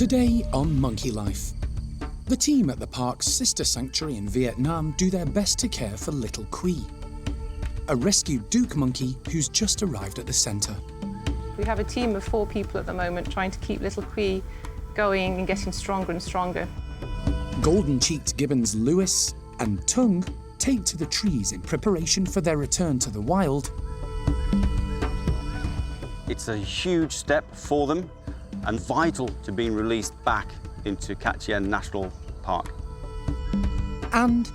Today on Monkey Life, the team at the park's sister sanctuary in Vietnam do their best to care for little Quy, a rescued douc monkey who's just arrived at the centre. We have a team of 4 people at the moment trying to keep little Quy going and getting stronger and stronger. Golden-cheeked gibbons Lewis and Tung take to the trees in preparation for their return to the wild. It's a huge step for them and vital to being released back into Dao Tien National Park. And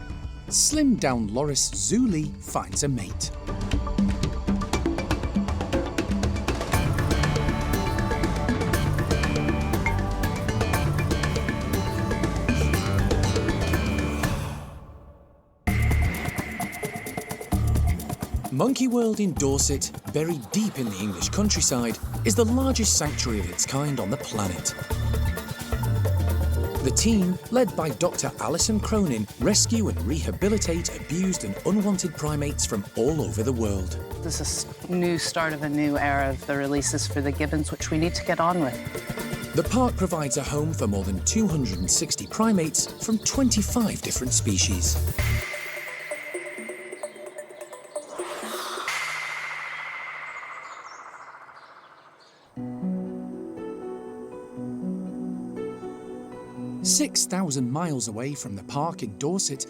slimmed-down Loris Xuli finds a mate. Monkey World in Dorset, buried deep in the English countryside, is the largest sanctuary of its kind on the planet. The team, led by Dr. Alison, rescue and rehabilitate abused and unwanted primates from all over the world. This is a new start of a new era of the releases for the gibbons, which we need to get on with. The park provides a home for more than 260 primates from 25 different species. "6,000 miles away from the park in Dorset,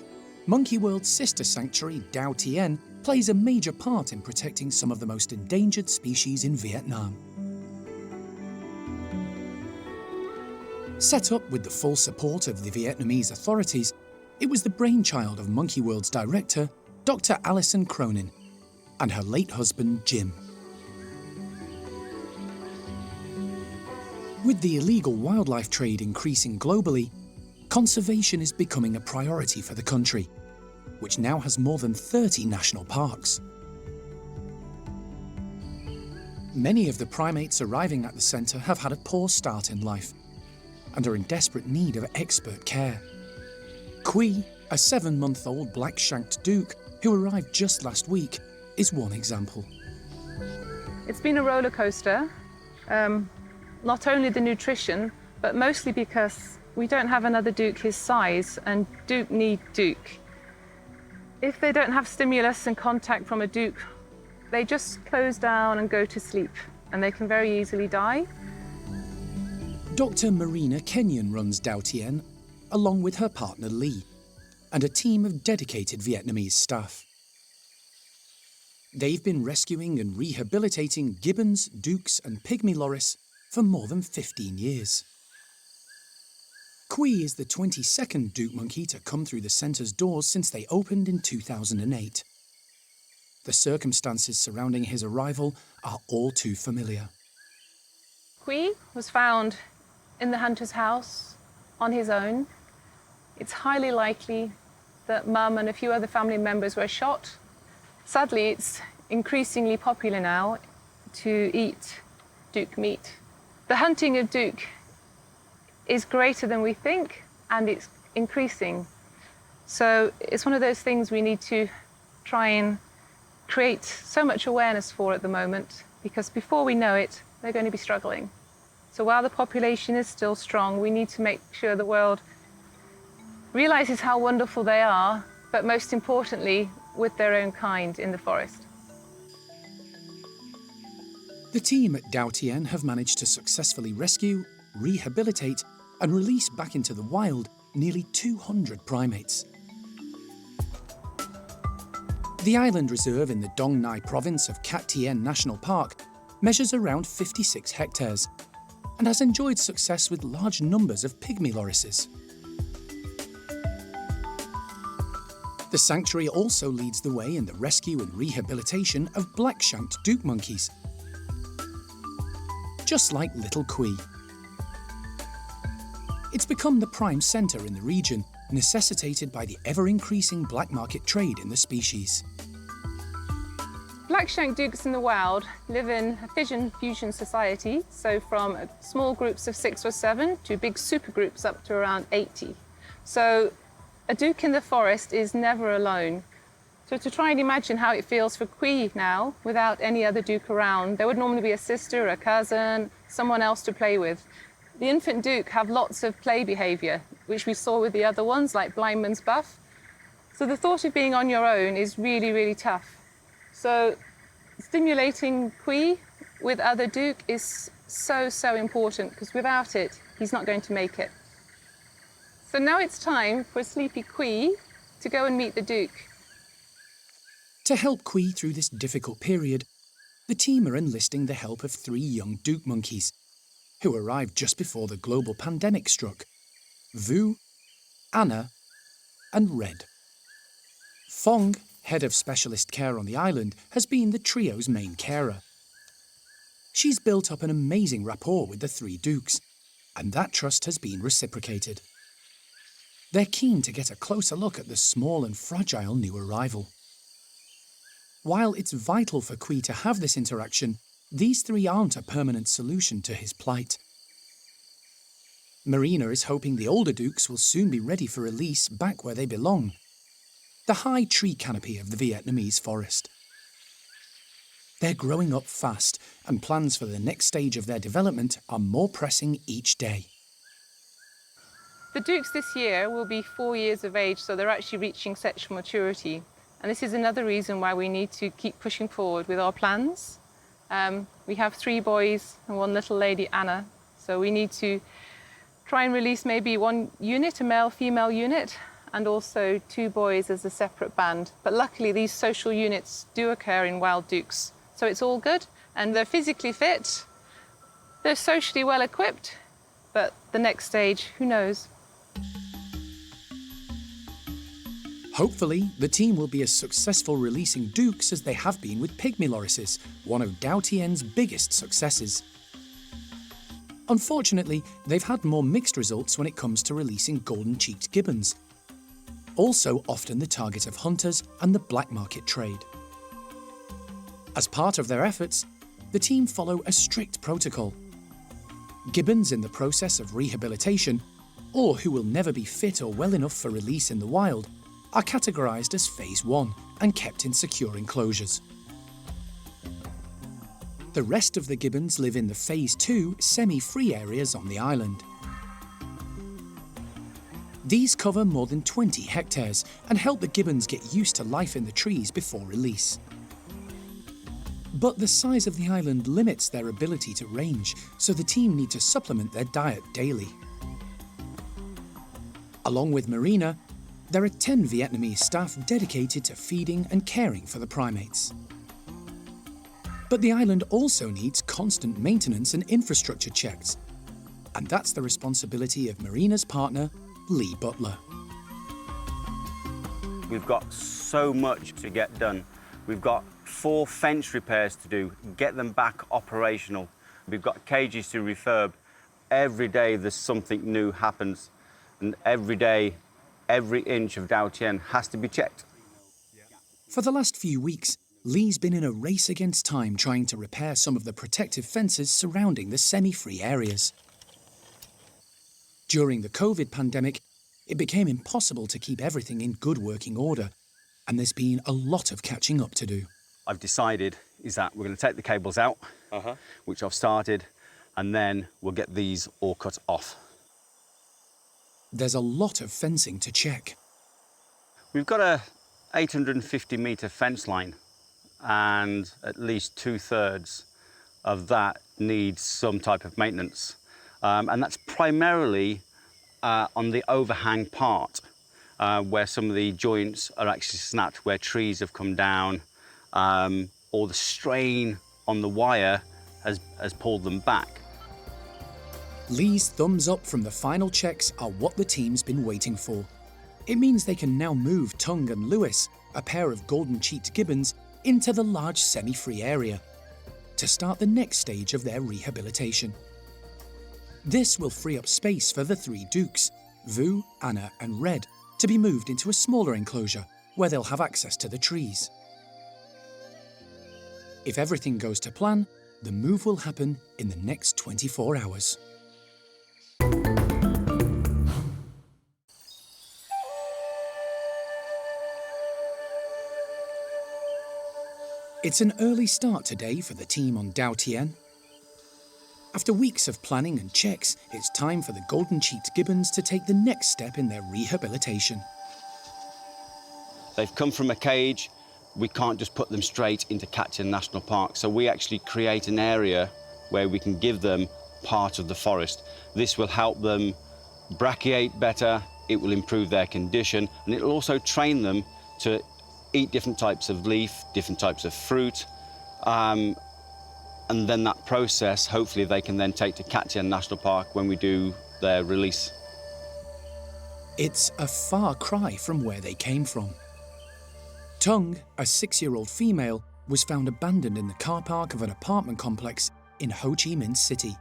Monkey World's sister sanctuary, Dao Tien, plays a major part in protecting some of the most endangered species in Vietnam. Set up with the full support of the Vietnamese authorities, it was the brainchild of Monkey World's director, Dr. Alison, and her late husband, Jim. With the illegal wildlife trade increasing globally, conservation is becoming a priority for the country, which now has more than 30 national parks. Many of the primates arriving at the centre have had a poor start in life and are in desperate need of expert care. Quy, a 7-month-old black-shanked douc who arrived just last week, is one example. It's been a roller coaster. Not only the nutrition, but mostly because we don't have another douc his size, and douc need douc. If they don't have stimulus and contact from a douc, they just close down and go to sleep, and they can very easily die. Dr. Marina Kenyon runs Dao Tien, along with her partner Lee, and a team of dedicated Vietnamese staff. They've been rescuing and rehabilitating gibbons, doucs and pygmy loris for more than 15 years. Quy is the 22nd douc monkey to come through the centre's doors since they opened in 2008. The circumstances surrounding his arrival are all too familiar. Quy was found in the hunter's house on his own. It's highly likely that Mum and a few other family members were shot. Sadly, it's increasingly popular now to eat douc meat. The hunting of douc is greater than we think, and it's increasing. So it's one of those things we need to try and create so much awareness for at the moment, because before we know it, they're going to be struggling. So while the population is still strong, we need to make sure the world realizes how wonderful they are, but most importantly, with their own kind in the forest. The team at Dao Tien have managed to successfully rescue, rehabilitate and release back into the wild nearly 200 primates. The island reserve in the Dong Nai province of Dao Tien National Park measures around 56 hectares and has enjoyed success with large numbers of pygmy lorises. The sanctuary also leads the way in the rescue and rehabilitation of black-shanked douc monkeys, just like little Quy. It's become the prime centre in the region, necessitated by the ever-increasing black market trade in the species. Black-shanked doucs in the wild live in a fission-fusion society, so from small groups of 6 or 7 to big supergroups up to around 80. So a douc in the forest is never alone. So to try and imagine how it feels for Quy now, without any other douc around, there would normally be a sister, a cousin, someone else to play with. The infant douc have lots of play behaviour, which we saw with the other ones, like blindman's buff. So the thought of being on your own is really, really tough. So stimulating Qui with other douc is so important, because without it, he's not going to make it. So now it's time for sleepy Qui to go and meet the douc. To help Qui through this difficult period, the team are enlisting the help of 3 young douc monkeys, who arrived just before the global pandemic struck: Vu, Anna, and Red. Fong, head of specialist care on the island, has been the trio's main carer. She's built up an amazing rapport with the 3 doucs, and that trust has been reciprocated. They're keen to get a closer look at the small and fragile new arrival. While it's vital for Qui to have this interaction, these 3 aren't a permanent solution to his plight. Marina is hoping the older doucs will soon be ready for release back where they belong: the high tree canopy of the Vietnamese forest. They're growing up fast, and plans for the next stage of their development are more pressing each day. The doucs this year will be 4 years of age, so they're actually reaching sexual maturity. And this is another reason why we need to keep pushing forward with our plans. We have 3 boys and 1 little lady, Anna, so we need to try and release maybe 1 unit, a male-female unit, and also 2 boys as a separate band. But luckily these social units do occur in wild doucs, so it's all good, and they're physically fit, they're socially well equipped, but the next stage, who knows? Hopefully, the team will be as successful releasing doucs as they have been with pygmy lorises, one of Dao Tien's biggest successes. Unfortunately, they've had more mixed results when it comes to releasing golden-cheeked gibbons, also often the target of hunters and the black market trade. As part of their efforts, the team follow a strict protocol. Gibbons in the process of rehabilitation, or who will never be fit or well enough for release in the wild, are categorised as Phase 1 and kept in secure enclosures. The rest of the gibbons live in the Phase 2 semi-free areas on the island. These cover more than 20 hectares and help the gibbons get used to life in the trees before release. But the size of the island limits their ability to range, so the team need to supplement their diet daily. Along with Marina, there are 10 Vietnamese staff dedicated to feeding and caring for the primates. But the island also needs constant maintenance and infrastructure checks, and that's the responsibility of Marina's partner, Lee Butler. We've got so much to get done. We've got 4 fence repairs to do, get them back operational. We've got cages to refurb. Every day there's something new happens, and every day, every inch of Dao Tien has to be checked. For the last few weeks, Lee's been in a race against time trying to repair some of the protective fences surrounding the semi-free areas. During the COVID pandemic, it became impossible to keep everything in good working order, and there's been a lot of catching up to do. I've decided is that we're going to take the cables out, which I've started, and then we'll get these all cut off. There's a lot of fencing to check. We've got a 850-metre fence line, and at least 2/3 of that needs some type of maintenance. And that's primarily on the overhang part, where some of the joints are actually snapped, where trees have come down, or the strain on the wire has pulled them back. Lee's thumbs up from the final checks are what the team's been waiting for. It means they can now move Tung and Lewis, a pair of golden-cheeked gibbons, into the large semi-free area to start the next stage of their rehabilitation. This will free up space for the 3 doucs, Vu, Anna and Red, to be moved into a smaller enclosure where they'll have access to the trees. If everything goes to plan, the move will happen in the next 24 hours. It's an early start today for the team on Dao Tien. After weeks of planning and checks, it's time for the golden-cheeked gibbons to take the next step in their rehabilitation. They've come from a cage. We can't just put them straight into Dao Tien National Park, so we actually create an area where we can give them part of the forest. This will help them brachiate better, it will improve their condition, and it will also train them to eat different types of leaf, different types of fruit, and then that process, hopefully they can then take to Dao Tien National Park when we do their release. It's a far cry from where they came from. Tung, a 6-year-old female, was found abandoned in the car park of an apartment complex in Ho Chi Minh City.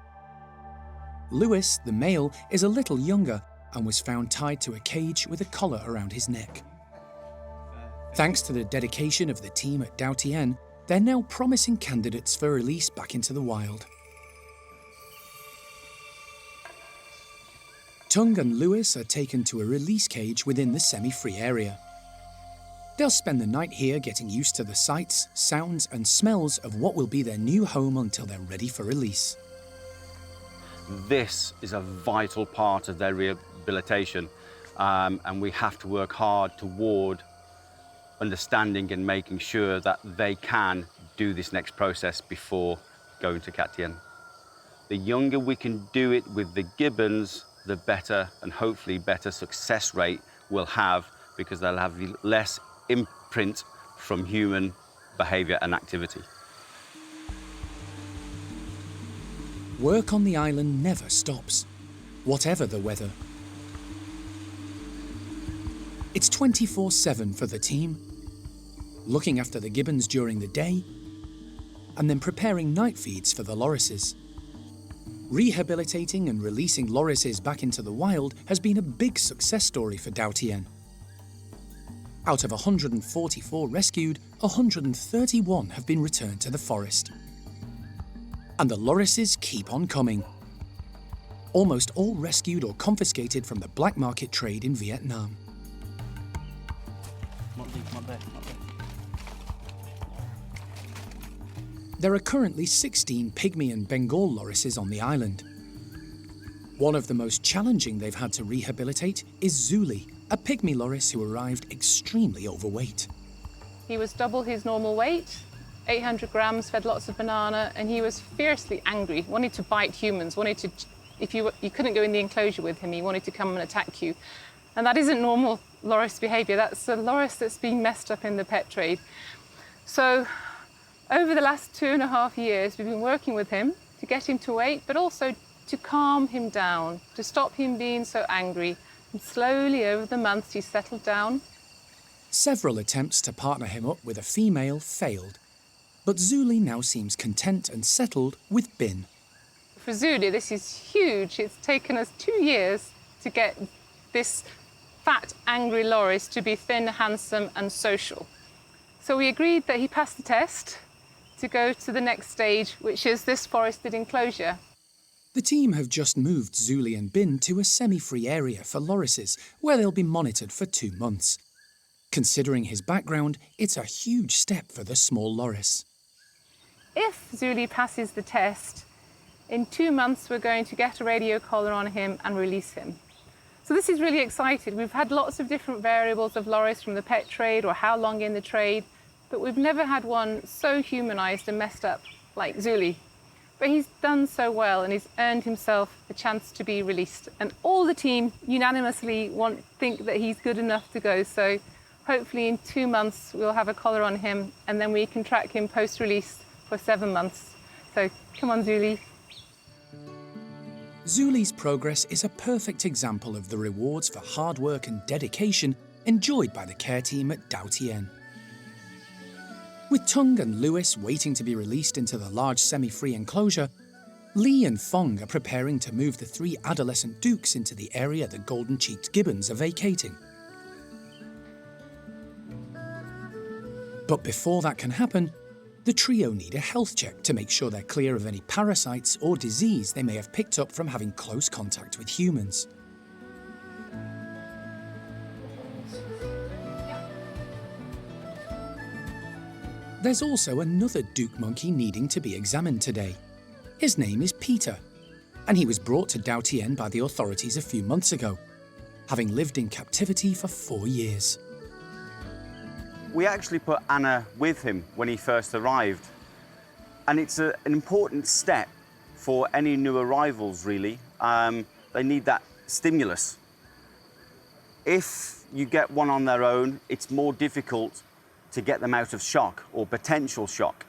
Lewis, the male, is a little younger and was found tied to a cage with a collar around his neck. Thanks to the dedication of the team at Dao Tien, they're now promising candidates for release back into the wild. Tung and Lewis are taken to a release cage within the semi-free area. They'll spend the night here getting used to the sights, sounds and smells of what will be their new home until they're ready for release. This is a vital part of their rehabilitation, and we have to work hard toward understanding and making sure that they can do this next process before going to Dao Tien. The younger we can do it with the gibbons, the better and hopefully better success rate we'll have, because they'll have less imprint from human behaviour and activity. Work on the island never stops, whatever the weather. It's 24/7 for the team, looking after the gibbons during the day, and then preparing night feeds for the lorises. Rehabilitating and releasing lorises back into the wild has been a big success story for Dao Tien. Out of 144 rescued, 131 have been returned to the forest. And the lorises keep on coming. Almost all rescued or confiscated from the black market trade in Vietnam. There are currently 16 pygmy and Bengal lorises on the island. One of the most challenging they've had to rehabilitate is Xuli, a pygmy loris who arrived extremely overweight. He was double his normal weight, 800 grams, fed lots of banana, and he was fiercely angry, wanted to bite humans, if you couldn't go in the enclosure with him, he wanted to come and attack you. And that isn't normal loris behaviour, that's a loris that's been messed up in the pet trade. So over the last 2.5 years, we've been working with him to get him to wait, but also to calm him down, to stop him being so angry. And slowly over the months, he's settled down. Several attempts to partner him up with a female failed, but Xuli now seems content and settled with Bin. For Xuli, this is huge. It's taken us 2 years to get this fat, angry loris to be thin, handsome and social. So we agreed that he passed the test to go to the next stage, which is this forested enclosure. The team have just moved Xuli and Bin to a semi-free area for lorises, where they'll be monitored for 2 months. Considering his background, it's a huge step for the small loris. If Xuli passes the test, in 2 months we're going to get a radio collar on him and release him. So this is really exciting. We've had lots of different variables of loris from the pet trade or how long in the trade, but we've never had one so humanised and messed up like Xuli. But he's done so well and he's earned himself a chance to be released. And all the team unanimously think that he's good enough to go. So hopefully in 2 months we'll have a collar on him and then we can track him post-release for 7 months. So come on, Xuli. Xuli's progress is a perfect example of the rewards for hard work and dedication enjoyed by the care team at Dao Tien. With Tung and Lewis waiting to be released into the large semi-free enclosure, Li and Fong are preparing to move the 3 adolescent doucs into the area the golden-cheeked gibbons are vacating. But before that can happen, the trio need a health check to make sure they're clear of any parasites or disease they may have picked up from having close contact with humans. There's also another douc monkey needing to be examined today. His name is Peter, and he was brought to Dao Tien by the authorities a few months ago, having lived in captivity for 4 years. We actually put Anna with him when he first arrived. And it's an important step for any new arrivals, really. They need that stimulus. If you get one on their own, it's more difficult to get them out of shock or potential shock.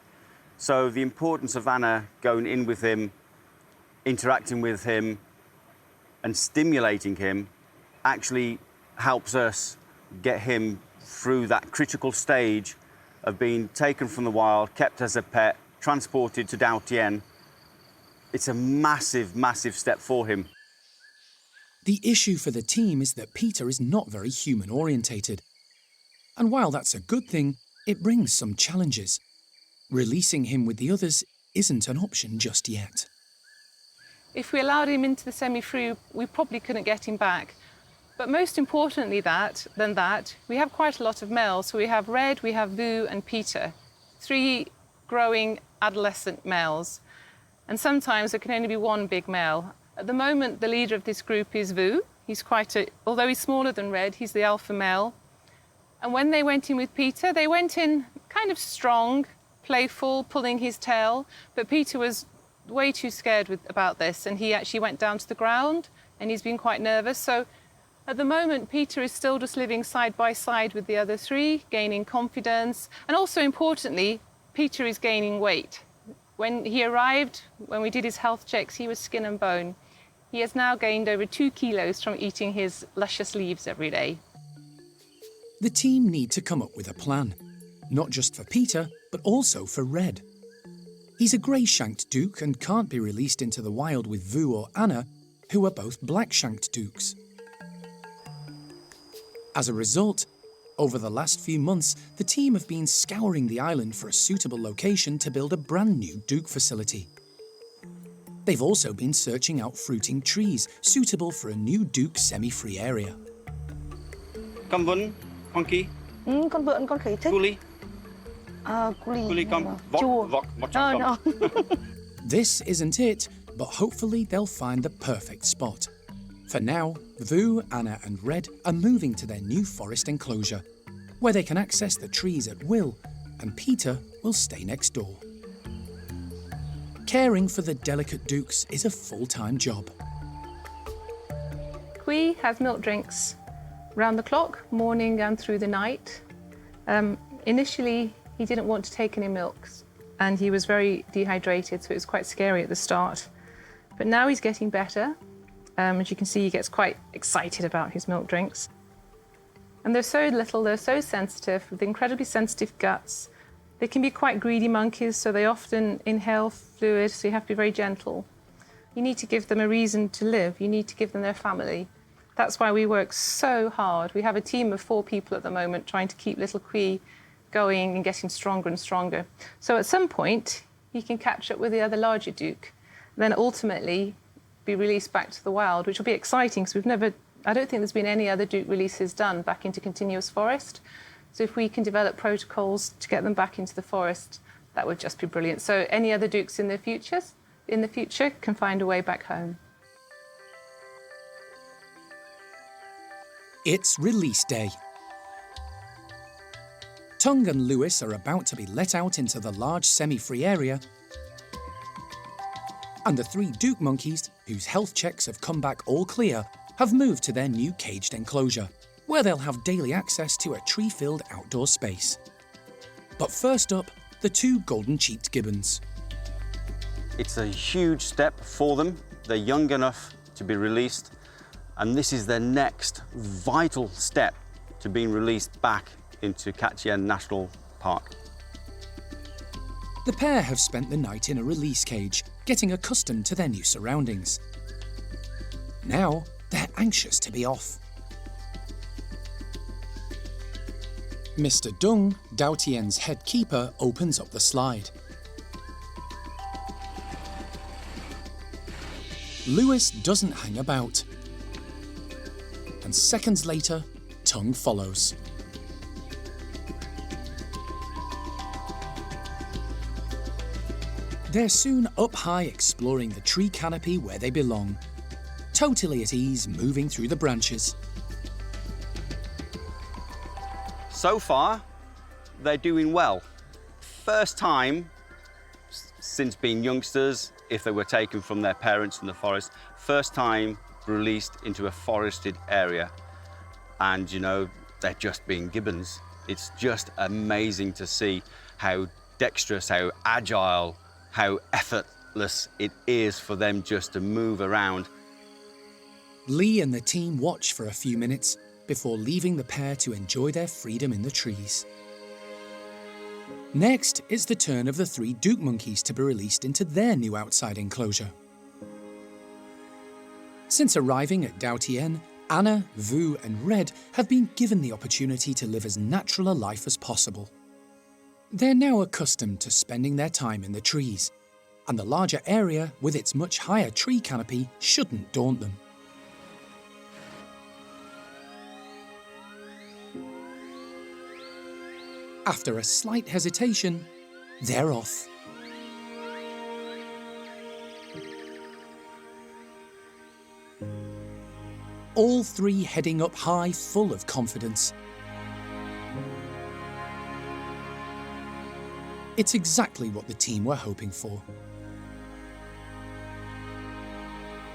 So the importance of Anna going in with him, interacting with him, and stimulating him actually helps us get him through that critical stage of being taken from the wild, kept as a pet, transported to Dao Tien. It's a massive, massive step for him. The issue for the team is that Peter is not very human-orientated. And while that's a good thing, it brings some challenges. Releasing him with the others isn't an option just yet. If we allowed him into the semi-free, we probably couldn't get him back. But most importantly than that, we have quite a lot of males. So we have Red, we have Vu and Peter, 3 growing adolescent males. And sometimes there can only be one big male. At the moment, the leader of this group is Vu. He's although he's smaller than Red, he's the alpha male. And when they went in with Peter, they went in kind of strong, playful, pulling his tail. But Peter was way too scared about this, and he actually went down to the ground, and he's been quite nervous. So at the moment, Peter is still just living side by side with the other 3, gaining confidence. And also importantly, Peter is gaining weight. When he arrived, when we did his health checks, he was skin and bone. He has now gained over 2 kilos from eating his luscious leaves every day. The team need to come up with a plan, not just for Peter, but also for Red. He's a grey-shanked douc and can't be released into the wild with Vu or Anna, who are both black-shanked doucs. As a result, over the last few months, the team have been scouring the island for a suitable location to build a brand new douc facility. They've also been searching out fruiting trees suitable for a new douc semi-free area. Con Vân, con Ki, Con vượn con khỉ thích. Xuli, Xuli con chua. vọt trong No. This isn't it, but hopefully they'll find the perfect spot. For now, Vu, Anna and Red are moving to their new forest enclosure, where they can access the trees at will, and Peter will stay next door. Caring for the delicate doucs is a full-time job. Kui has milk drinks round the clock, morning and through the night. Initially, he didn't want to take any milks, and he was very dehydrated, so it was quite scary at the start. But now he's getting better. As you can see, he gets quite excited about his milk drinks. And they're so little, they're so sensitive, with incredibly sensitive guts. They can be quite greedy monkeys, so they often inhale fluid, so you have to be very gentle. You need to give them a reason to live. You need to give them their family. That's why we work so hard. We have a team of 4 people at the moment trying to keep little Kui going and getting stronger and stronger. So at some point, he can catch up with the other larger douc. Then ultimately, be released back to the wild, which will be exciting because I don't think there's been any other douc releases done back into continuous forest. So if we can develop protocols to get them back into the forest, that would just be brilliant. So any other doucs in the future can find a way back home. It's release day. Tung and Lewis are about to be let out into the large semi-free area, and the 3 douc monkeys, whose health checks have come back all clear, have moved to their new caged enclosure, where they'll have daily access to a tree-filled outdoor space. But first up, the 2 golden-cheeked gibbons. It's a huge step for them. They're young enough to be released, and this is their next vital step to being released back into Kachin National Park. The pair have spent the night in a release cage, getting accustomed to their new surroundings. Now, they're anxious to be off. Mr. Dung, Dao Tien's head keeper, opens up the slide. Lewis doesn't hang about. And seconds later, Tung follows. They're soon up high exploring the tree canopy where they belong, totally at ease moving through the branches. So far, they're doing well. First time since being youngsters, if they were taken from their parents in the forest, first time released into a forested area. And you know, they're just being gibbons. It's just amazing to see how dexterous, how agile, how effortless it is for them just to move around. Lee and the team watch for a few minutes before leaving the pair to enjoy their freedom in the trees. Next, it's the turn of the 3 douc monkeys to be released into their new outside enclosure. Since arriving at Dao Tien, Anna, Vu and Red have been given the opportunity to live as natural a life as possible. They're now accustomed to spending their time in the trees, and the larger area with its much higher tree canopy shouldn't daunt them. After a slight hesitation, they're off. All 3 heading up high, full of confidence. It's exactly what the team were hoping for.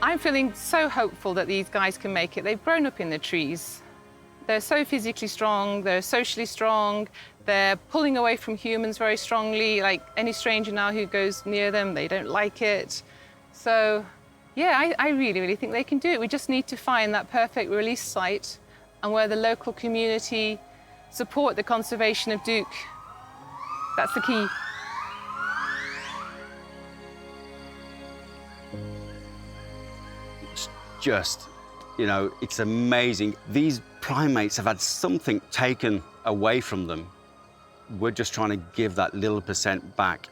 I'm feeling so hopeful that these guys can make it. They've grown up in the trees. They're so physically strong, they're socially strong, they're pulling away from humans very strongly. Like any stranger now who goes near them, they don't like it. So, yeah, I really think they can do it. We just need to find that perfect release site and where the local community support the conservation of douc. That's the key. It's just, you know, it's amazing. These primates have had something taken away from them. We're just trying to give that little percent back.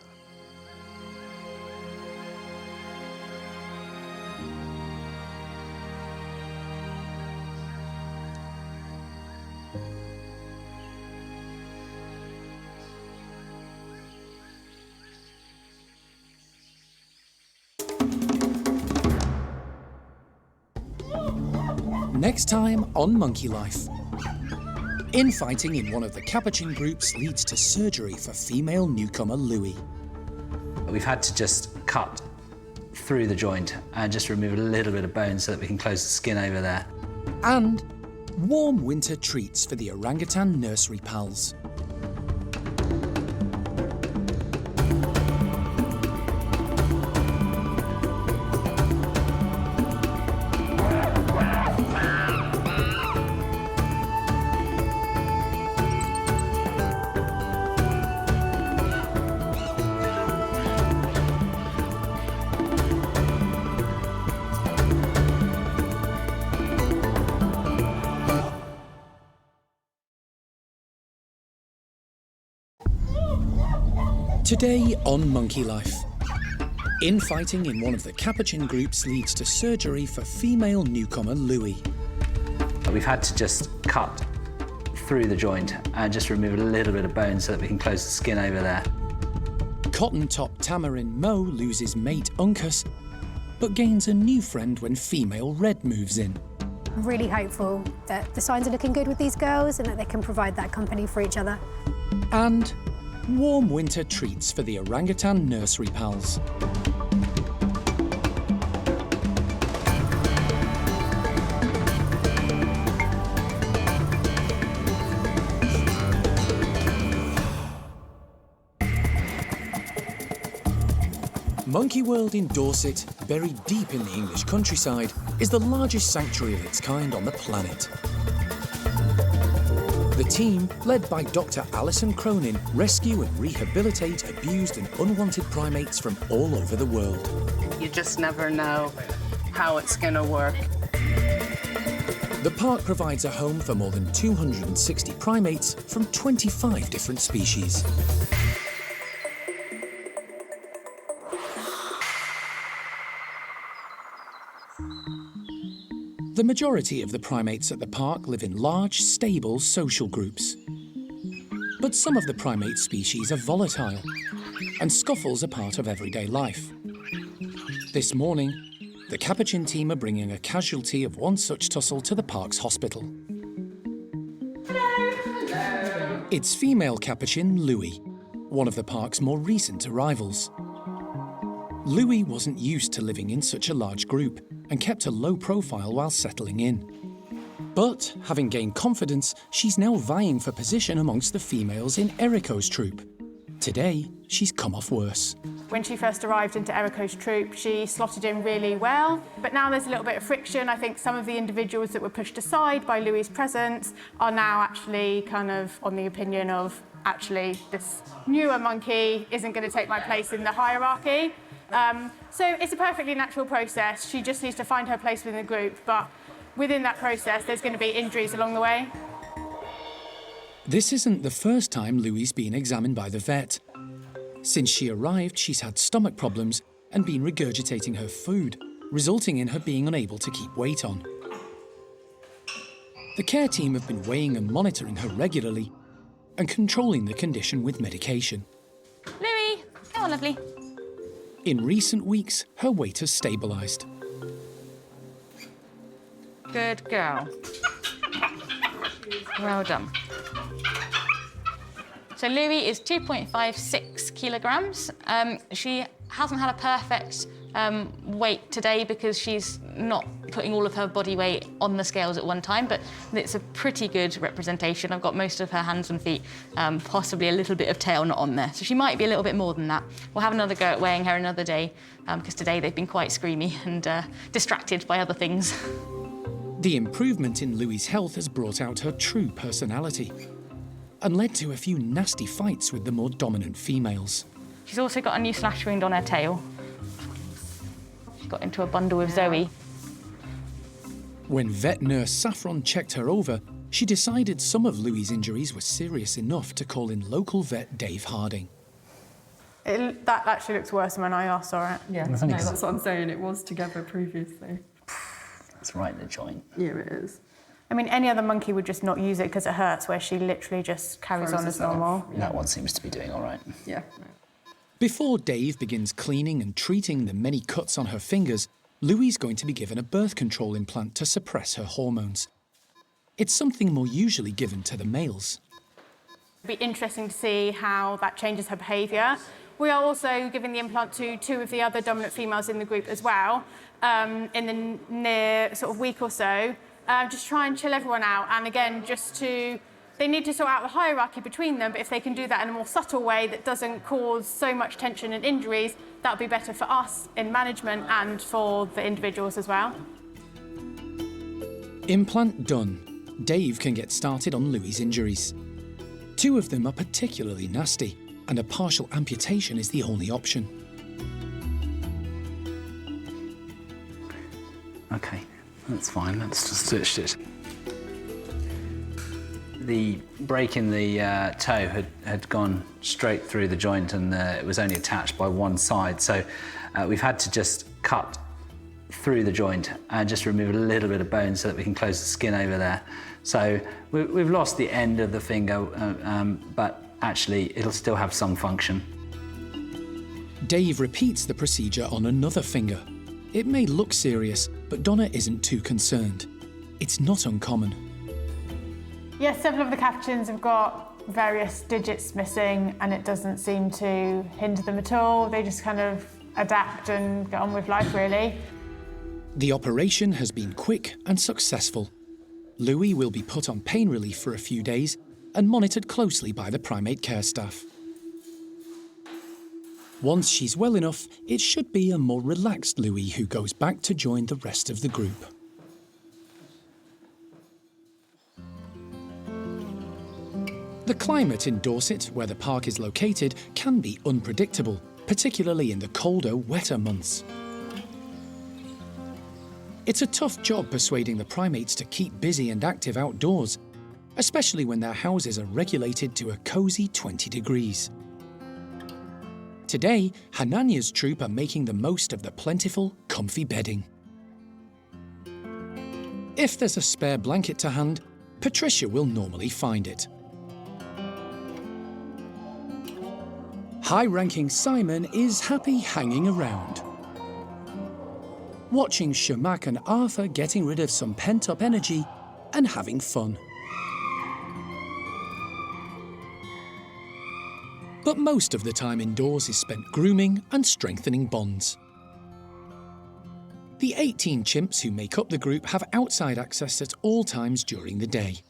Next time on Monkey Life. Infighting in one of the capuchin groups leads to surgery for female newcomer Louis. We've had to just cut through the joint and just remove a little bit of bone so that we can close the skin over there. And warm winter treats for the orangutan nursery pals. Today on Monkey Life. Infighting in one of the capuchin groups leads to surgery for female newcomer Louis. We've had to just cut through the joint and just remove a little bit of bone so that we can close the skin over there. Cotton-top tamarin Mo loses mate Uncas, but gains a new friend when female Red moves in. I'm really hopeful that the signs are looking good with these girls and that they can provide that company for each other. And warm winter treats for the orangutan nursery pals. Monkey World in Dorset, buried deep in the English countryside, is the largest sanctuary of its kind on the planet. The team, led by Dr. Alison, rescue and rehabilitate abused and unwanted primates from all over the world. You just never know how it's going to work. The park provides a home for more than 260 primates from 25 different species. The majority of the primates at the park live in large, stable social groups. But some of the primate species are volatile, and scuffles are part of everyday life. This morning, the capuchin team are bringing a casualty of one such tussle to the park's hospital. Hello. It's female capuchin Louis, one of the park's more recent arrivals. Louis wasn't used to living in such a large group and kept a low profile while settling in. But, having gained confidence, she's now vying for position amongst the females in Eriko's troop. Today, she's come off worse. When she first arrived into Eriko's troop, she slotted in really well, but now there's a little bit of friction. I think some of the individuals that were pushed aside by Louis' presence are now actually kind of on the opinion of, actually, this newer monkey isn't going to take my place in the hierarchy. So it's a perfectly natural process. She just needs to find her place within the group, but within that process, there's going to be injuries along the way. This isn't the first time Louie's been examined by the vet. Since she arrived, she's had stomach problems and been regurgitating her food, resulting in her being unable to keep weight on. The care team have been weighing and monitoring her regularly and controlling the condition with medication. Louis, come on, lovely. In recent weeks, her weight has stabilised. Good girl. Well done. So Louis is 2.56 kilograms. She hasn't had a perfect weight today because she's not putting all of her body weight on the scales at one time, but it's a pretty good representation. I've got most of her hands and feet, possibly a little bit of tail not on there. So she might be a little bit more than that. We'll have another go at weighing her another day, because today they've been quite screamy and distracted by other things. The improvement in Louie's health has brought out her true personality and led to a few nasty fights with the more dominant females. She's also got a new slash wound on her tail. She got into a bundle with Zoe. When vet nurse Saffron checked her over, she decided some of Louie's injuries were serious enough to call in local vet Dave Harding. That actually looks worse than when I last saw it. Yeah, no, that's what I'm saying. It was together previously. It's right in the joint. Yeah, it is. I mean, any other monkey would just not use it because it hurts, where she literally just carries on as normal. Yeah. That one seems to be doing all right. Yeah. Before Dave begins cleaning and treating the many cuts on her fingers, Louie's going to be given a birth control implant to suppress her hormones. It's something more usually given to the males. It'll be interesting to see how that changes her behaviour. We are also giving the implant to 2 of the other dominant females in the group as well, in the near sort of week or so. Just try and chill everyone out, and again, they need to sort out the hierarchy between them, but if they can do that in a more subtle way that doesn't cause so much tension and injuries, that'll be better for us in management and for the individuals as well. Implant done. Dave can get started on Louie's injuries. 2 of them are particularly nasty, and a partial amputation is the only option. Okay, that's fine. Let's just stitch it. The break in the toe had gone straight through the joint, and it was only attached by one side. So we've had to just cut through the joint and just remove a little bit of bone so that we can close the skin over there. So we've lost the end of the finger, but actually it'll still have some function. Dave repeats the procedure on another finger. It may look serious, but Donna isn't too concerned. It's not uncommon. Yes, several of the capuchins have got various digits missing, and it doesn't seem to hinder them at all. They just kind of adapt and get on with life, really. The operation has been quick and successful. Louie will be put on pain relief for a few days and monitored closely by the primate care staff. Once she's well enough, it should be a more relaxed Louie who goes back to join the rest of the group. The climate in Dorset, where the park is located, can be unpredictable, particularly in the colder, wetter months. It's a tough job persuading the primates to keep busy and active outdoors, especially when their houses are regulated to a cosy 20 degrees. Today, Hananya's troop are making the most of the plentiful, comfy bedding. If there's a spare blanket to hand, Patricia will normally find it. high-ranking Simon is happy hanging around. Watching Shamak and Arthur getting rid of some pent-up energy and having fun. But most of the time indoors is spent grooming and strengthening bonds. The 18 chimps who make up the group have outside access at all times during the day.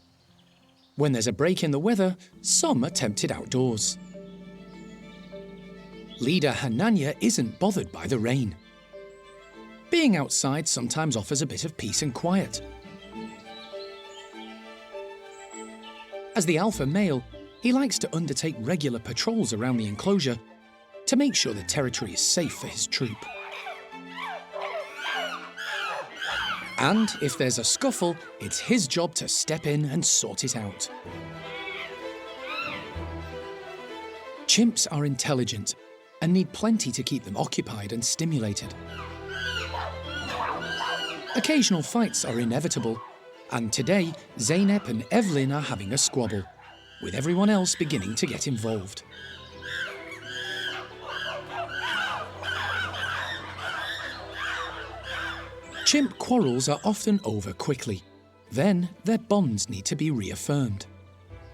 When there's a break in the weather, some are tempted outdoors. Leader Hananya isn't bothered by the rain. Being outside sometimes offers a bit of peace and quiet. As the alpha male, he likes to undertake regular patrols around the enclosure to make sure the territory is safe for his troop. And if there's a scuffle, it's his job to step in and sort it out. Chimps are intelligent and need plenty to keep them occupied and stimulated. Occasional fights are inevitable, and today Zeynep and Evelyn are having a squabble, with everyone else beginning to get involved. Chimp quarrels are often over quickly. Then their bonds need to be reaffirmed.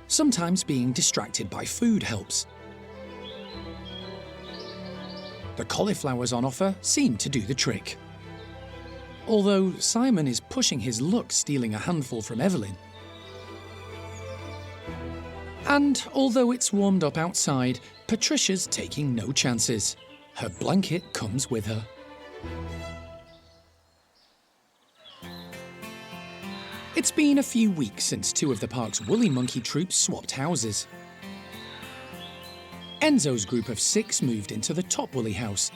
Sometimes being distracted by food helps. The cauliflowers on offer seem to do the trick. Although Simon is pushing his luck stealing a handful from Evelyn. And although it's warmed up outside, Patricia's taking no chances. Her blanket comes with her. It's been a few weeks since two of the park's woolly monkey troops swapped houses. Enzo's group of 6 moved into the top woolly house,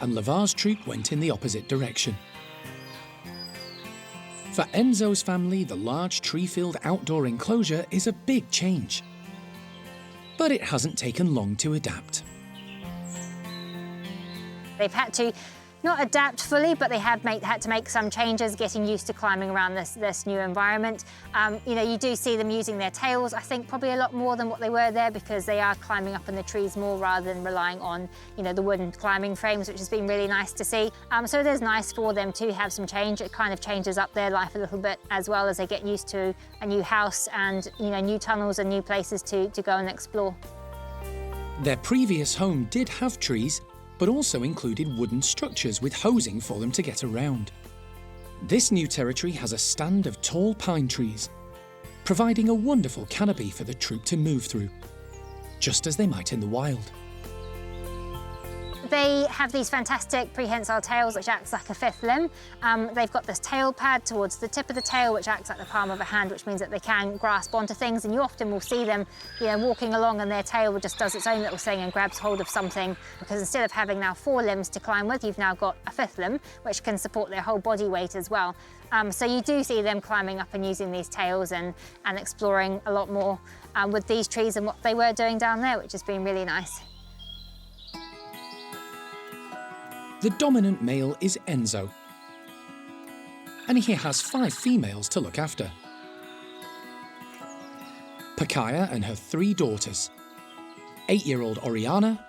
and Lavar's troop went in the opposite direction. For Enzo's family, the large tree-filled outdoor enclosure is a big change. But it hasn't taken long to adapt. They've had to not adapt fully, but they had to make some changes, getting used to climbing around this new environment. You know, you do see them using their tails, I think probably a lot more than what they were there, because they are climbing up in the trees more rather than relying on, you know, the wooden climbing frames, which has been really nice to see. So it is nice for them to have some change. It kind of changes up their life a little bit as well as they get used to a new house and, you know, new tunnels and new places to go and explore. Their previous home did have trees, but also included wooden structures with hosing for them to get around. This new territory has a stand of tall pine trees, providing a wonderful canopy for the troop to move through, just as they might in the wild. They have these fantastic prehensile tails, which acts like a 5th limb. They've got this tail pad towards the tip of the tail, which acts like the palm of a hand, which means that they can grasp onto things. And you often will see them, you know, walking along, and their tail just does its own little thing and grabs hold of something. Because instead of having now 4 limbs to climb with, you've now got a 5th limb, which can support their whole body weight as well. So you do see them climbing up and using these tails and exploring a lot more with these trees than what they were doing down there, which has been really nice. The dominant male is Enzo, and he has 5 females to look after. Pakaya and her 3 daughters, 8-year-old Oriana,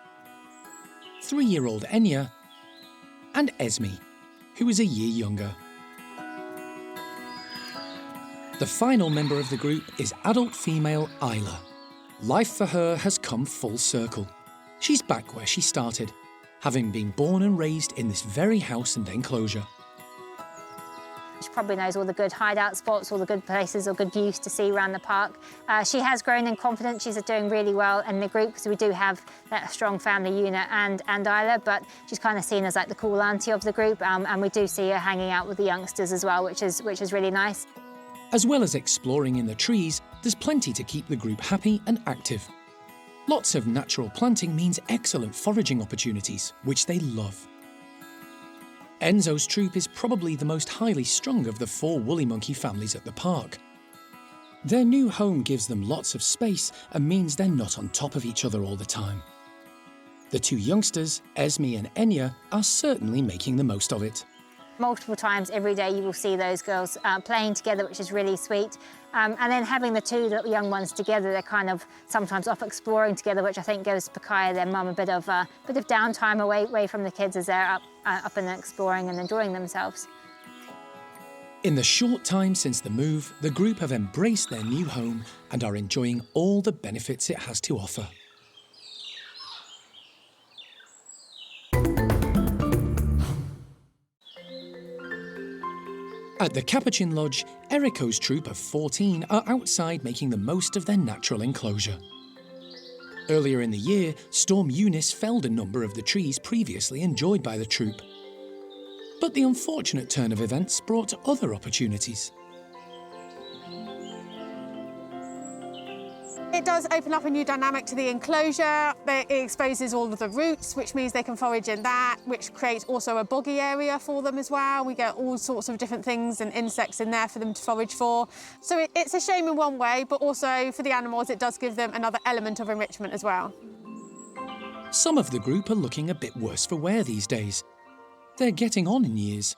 3-year-old Enya, and Esme, who is a year younger. The final member of the group is adult female Isla. Life for her has come full circle. She's back where she started, having been born and raised in this very house and enclosure. She probably knows all the good hideout spots, all the good places or good views to see around the park. She has grown in confidence. She's doing really well in the group, because we do have that strong family unit and Isla, but she's kind of seen as like the cool auntie of the group, and we do see her hanging out with the youngsters as well, which is really nice. As well as exploring in the trees, there's plenty to keep the group happy and active. Lots of natural planting means excellent foraging opportunities, which they love. Enzo's troop is probably the most highly strung of the 4 woolly monkey families at the park. Their new home gives them lots of space and means they're not on top of each other all the time. The 2 youngsters, Esme and Enya, are certainly making the most of it. Multiple times every day you will see those girls playing together, which is really sweet. And then having the two little young ones together, they're kind of sometimes off exploring together, which I think gives Pakaya, their mum, a bit of downtime away from the kids as they're up and exploring and enjoying themselves. In the short time since the move, the group have embraced their new home and are enjoying all the benefits it has to offer. At the Capuchin Lodge, Eriko's troop of 14 are outside making the most of their natural enclosure. Earlier in the year, Storm Eunice felled a number of the trees previously enjoyed by the troop. But the unfortunate turn of events brought other opportunities. It does open up a new dynamic to the enclosure. It exposes all of the roots, which means they can forage in that, which creates also a boggy area for them as well. We get all sorts of different things and insects in there for them to forage for. So it's a shame in one way, but also for the animals, it does give them another element of enrichment as well. Some of the group are looking a bit worse for wear these days. They're getting on in years,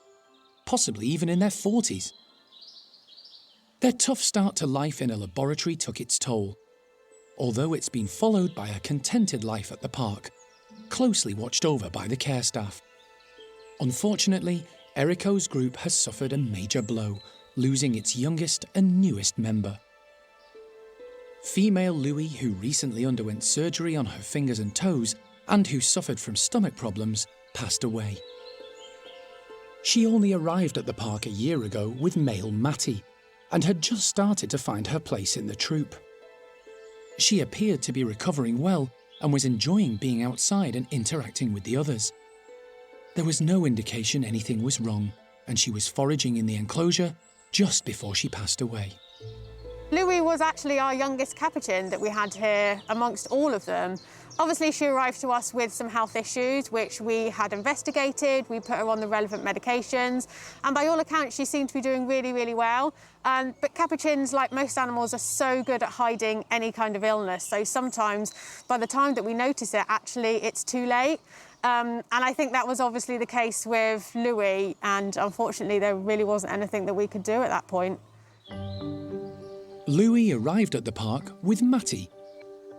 possibly even in their 40s. Their tough start to life in a laboratory took its toll, although it's been followed by a contented life at the park, closely watched over by the care staff. Unfortunately, Eriko's group has suffered a major blow, losing its youngest and newest member. Female Louie, who recently underwent surgery on her fingers and toes and who suffered from stomach problems, passed away. She only arrived at the park a year ago with male Matty and had just started to find her place in the troop. She appeared to be recovering well and was enjoying being outside and interacting with the others. There was no indication anything was wrong, and she was foraging in the enclosure just before she passed away. Louie was actually our youngest capuchin that we had here amongst all of them. Obviously, she arrived to us with some health issues, which we had investigated. We put her on the relevant medications, and by all accounts, she seemed to be doing really, really well. But capuchins, like most animals, are so good at hiding any kind of illness. So sometimes, by the time that we notice it, actually, it's too late. And I think that was obviously the case with Louie, and unfortunately, there really wasn't anything that we could do at that point. Louie arrived at the park with Matty.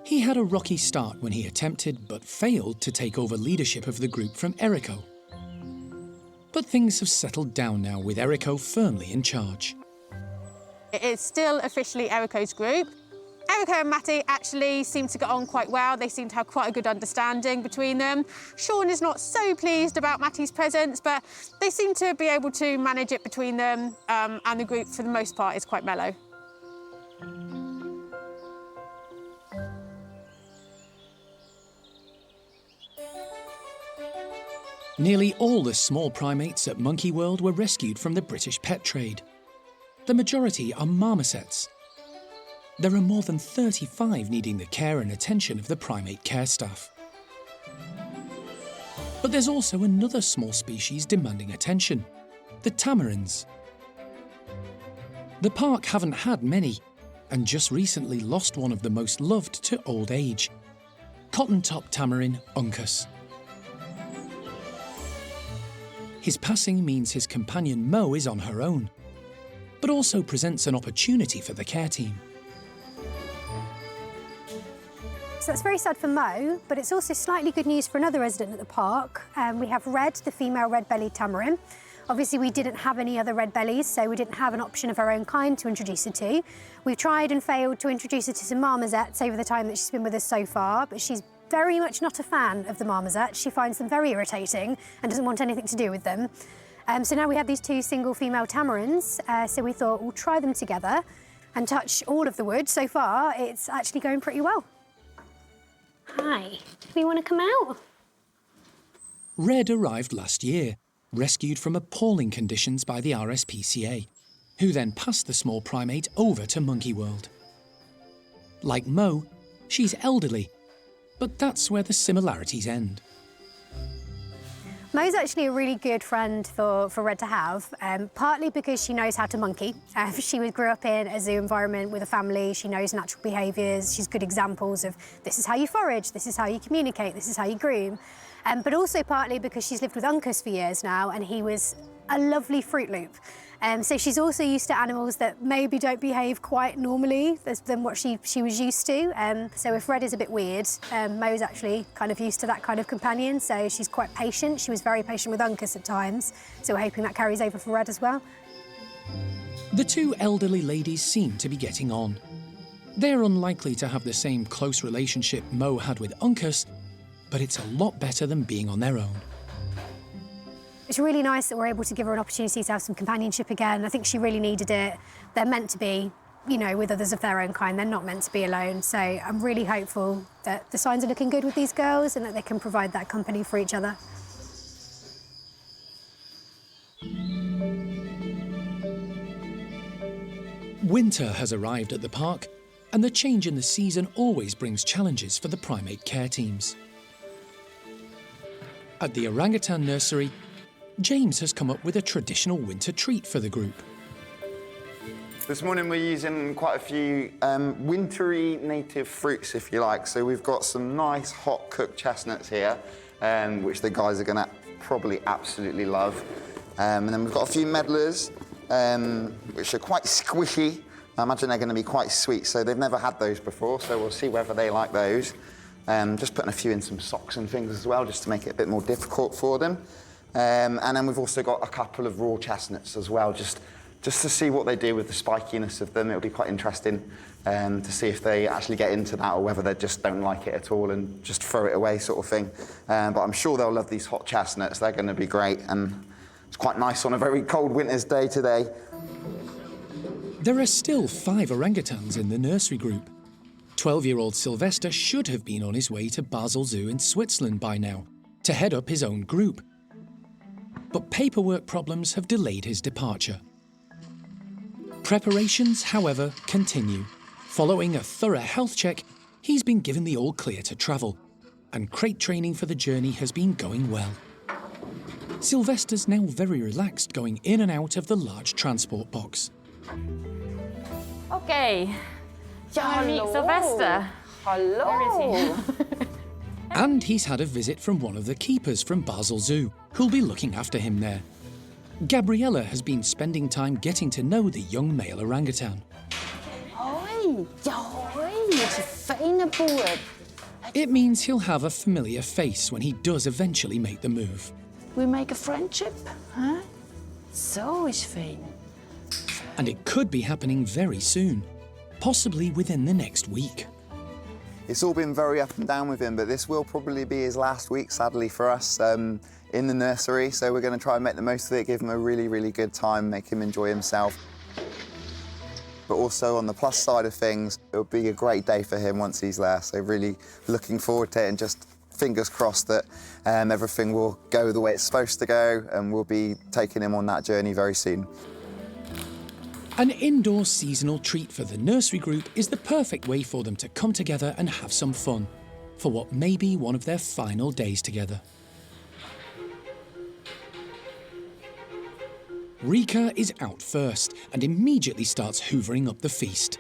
He had a rocky start when he attempted but failed to take over leadership of the group from Eriko. But things have settled down now with Eriko firmly in charge. It is still officially Eriko's group. Eriko and Matty actually seem to get on quite well. They seem to have quite a good understanding between them. Sean is not so pleased about Matty's presence, but they seem to be able to manage it between them, and the group, for the most part, is quite mellow. Nearly all the small primates at Monkey World were rescued from the British pet trade. The majority are marmosets. There are more than 35 needing the care and attention of the primate care staff. But there's also another small species demanding attention, the tamarins. The park haven't had many, and just recently lost one of the most loved to old age, cotton-top tamarin Uncas. His passing means his companion Mo is on her own, but also presents an opportunity for the care team. So that's very sad for Mo, but it's also slightly good news for another resident at the park. We have Red, the female red-bellied tamarin. Obviously, we didn't have any other red bellies, so we didn't have an option of our own kind to introduce her to. We've tried and failed to introduce her to some marmosets over the time that she's been with us so far, but she's very much not a fan of the marmoset. She finds them very irritating and doesn't want anything to do with them. So now we have these two single female tamarins, so we thought we'll try them together and touch all of the wood. So far, it's actually going pretty well. Hi, do we want to come out? Red arrived last year, rescued from appalling conditions by the RSPCA, who then passed the small primate over to Monkey World. Like Mo, she's elderly, but that's where the similarities end. Mo's actually a really good friend for Red to have, partly because she knows how to monkey. She grew up in a zoo environment with a family. She knows natural behaviours. She's good examples of this is how you forage, this is how you communicate, this is how you groom. But also partly because she's lived with Uncas for years now, and he was a lovely Fruit Loop. So she's also used to animals that maybe don't behave quite normally than what she was used to. So if Red is a bit weird, Mo's actually kind of used to that kind of companion, so she's quite patient. She was very patient with Uncas at times, so we're hoping that carries over for Red as well. The two elderly ladies seem to be getting on. They're unlikely to have the same close relationship Mo had with Uncas, but it's a lot better than being on their own. It's really nice that we're able to give her an opportunity to have some companionship again. I think she really needed it. They're meant to be, you know, with others of their own kind. They're not meant to be alone. So I'm really hopeful that the signs are looking good with these girls and that they can provide that company for each other. Winter has arrived at the park, and the change in the season always brings challenges for the primate care teams. At the orangutan nursery, James has come up with a traditional winter treat for the group. This morning we're using quite a few wintry native fruits, if you like. So we've got some nice hot cooked chestnuts here, which the guys are gonna probably absolutely love. And then we've got a few medlars, which are quite squishy. I imagine they're gonna be quite sweet, so they've never had those before, so we'll see whether they like those. Just putting a few in some socks and things as well, just to make it a bit more difficult for them. And then we've also got a couple of raw chestnuts as well, just to see what they do with the spikiness of them. It'll be quite interesting to see if they actually get into that or whether they just don't like it at all and just throw it away sort of thing. But I'm sure they'll love these hot chestnuts. They're going to be great, and it's quite nice on a very cold winter's day today. There are still 5 orangutans in the nursery group. 12-year-old Silvestre should have been on his way to Basel Zoo in Switzerland by now to head up his own group. But paperwork problems have delayed his departure. Preparations, however, continue. Following a thorough health check, he's been given the all clear to travel, and crate training for the journey has been going well. Silvestre's now very relaxed going in and out of the large transport box. Okay, shall we meet Silvestre? Hello. Where is he? And he's had a visit from one of the keepers from Basel Zoo, who'll be looking after him there. Gabriella has been spending time getting to know the young male orangutan. Ôi, trời ơi, một fine bird. It means he'll have a familiar face when he does eventually make the move. We make a friendship, huh? So is fine. And it could be happening very soon, possibly within the next week. It's all been very up and down with him, but this will probably be his last week, sadly, for us in the nursery. So we're going to try and make the most of it, give him a really, really good time, make him enjoy himself. But also on the plus side of things, it'll be a great day for him once he's there. So really looking forward to it, and just fingers crossed that everything will go the way it's supposed to go, and we'll be taking him on that journey very soon. An indoor seasonal treat for the nursery group is the perfect way for them to come together and have some fun for what may be one of their final days together. Rika is out first and immediately starts hoovering up the feast.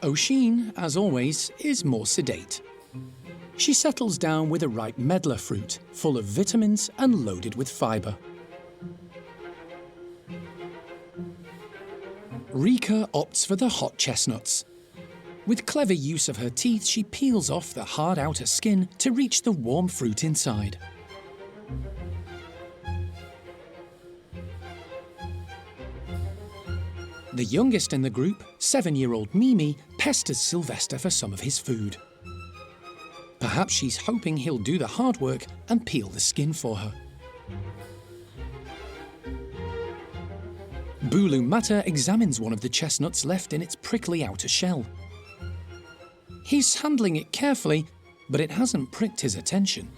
Oisin, as always, is more sedate. She settles down with a ripe medlar fruit, full of vitamins and loaded with fibre. Rika opts for the hot chestnuts. With clever use of her teeth, she peels off the hard outer skin to reach the warm fruit inside. The youngest in the group, 7-year-old Mimi, pesters Silvestre for some of his food. Perhaps she's hoping he'll do the hard work and peel the skin for her. Bulu Mata examines one of the chestnuts left in its prickly outer shell. He's handling it carefully, but it hasn't pricked his attention.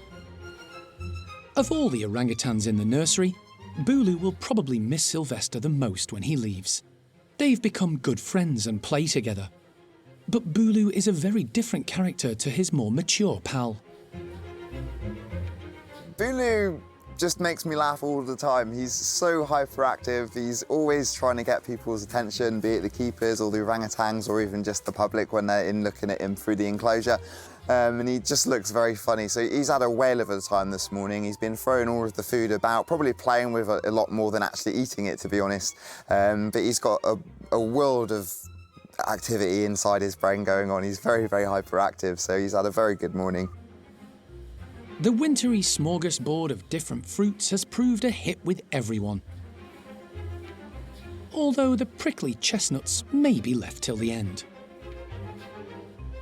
Of all the orangutans in the nursery, Bulu will probably miss Silvestre the most when he leaves. They've become good friends and play together. But Bulu is a very different character to his more mature pal. Bulu just makes me laugh all the time. He's so hyperactive. He's always trying to get people's attention, be it the keepers or the orangutans or even just the public when they're in looking at him through the enclosure. and he just looks very funny. So he's had a whale of a time this morning. He's been throwing all of the food about, probably playing with a lot more than actually eating it, to be honest. But he's got a world of activity inside his brain going on. He's very, very hyperactive, so he's had a very good morning. The wintry smorgasbord of different fruits has proved a hit with everyone. Although the prickly chestnuts may be left till the end.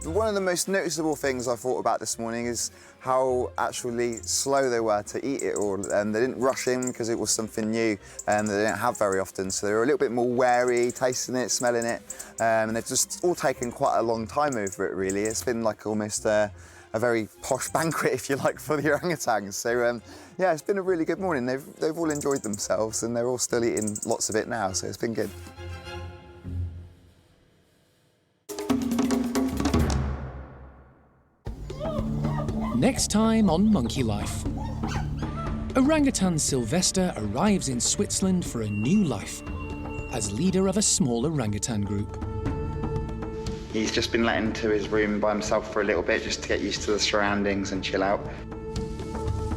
One of the most noticeable things I thought about this morning is how actually slow they were to eat it all. They didn't rush in because it was something new and they didn't have very often. So they were a little bit more wary, tasting it, smelling it. And they've just all taken quite a long time over it, really. It's been like almost a very posh banquet, if you like, for the orangutans. So yeah, it's been a really good morning. They've all enjoyed themselves and they're all still eating lots of it now, so it's been good. Next time on Monkey Life. Orang-utan Silvestre arrives in Switzerland for a new life as leader of a small orangutan group. He's just been let into his room by himself for a little bit just to get used to the surroundings and chill out.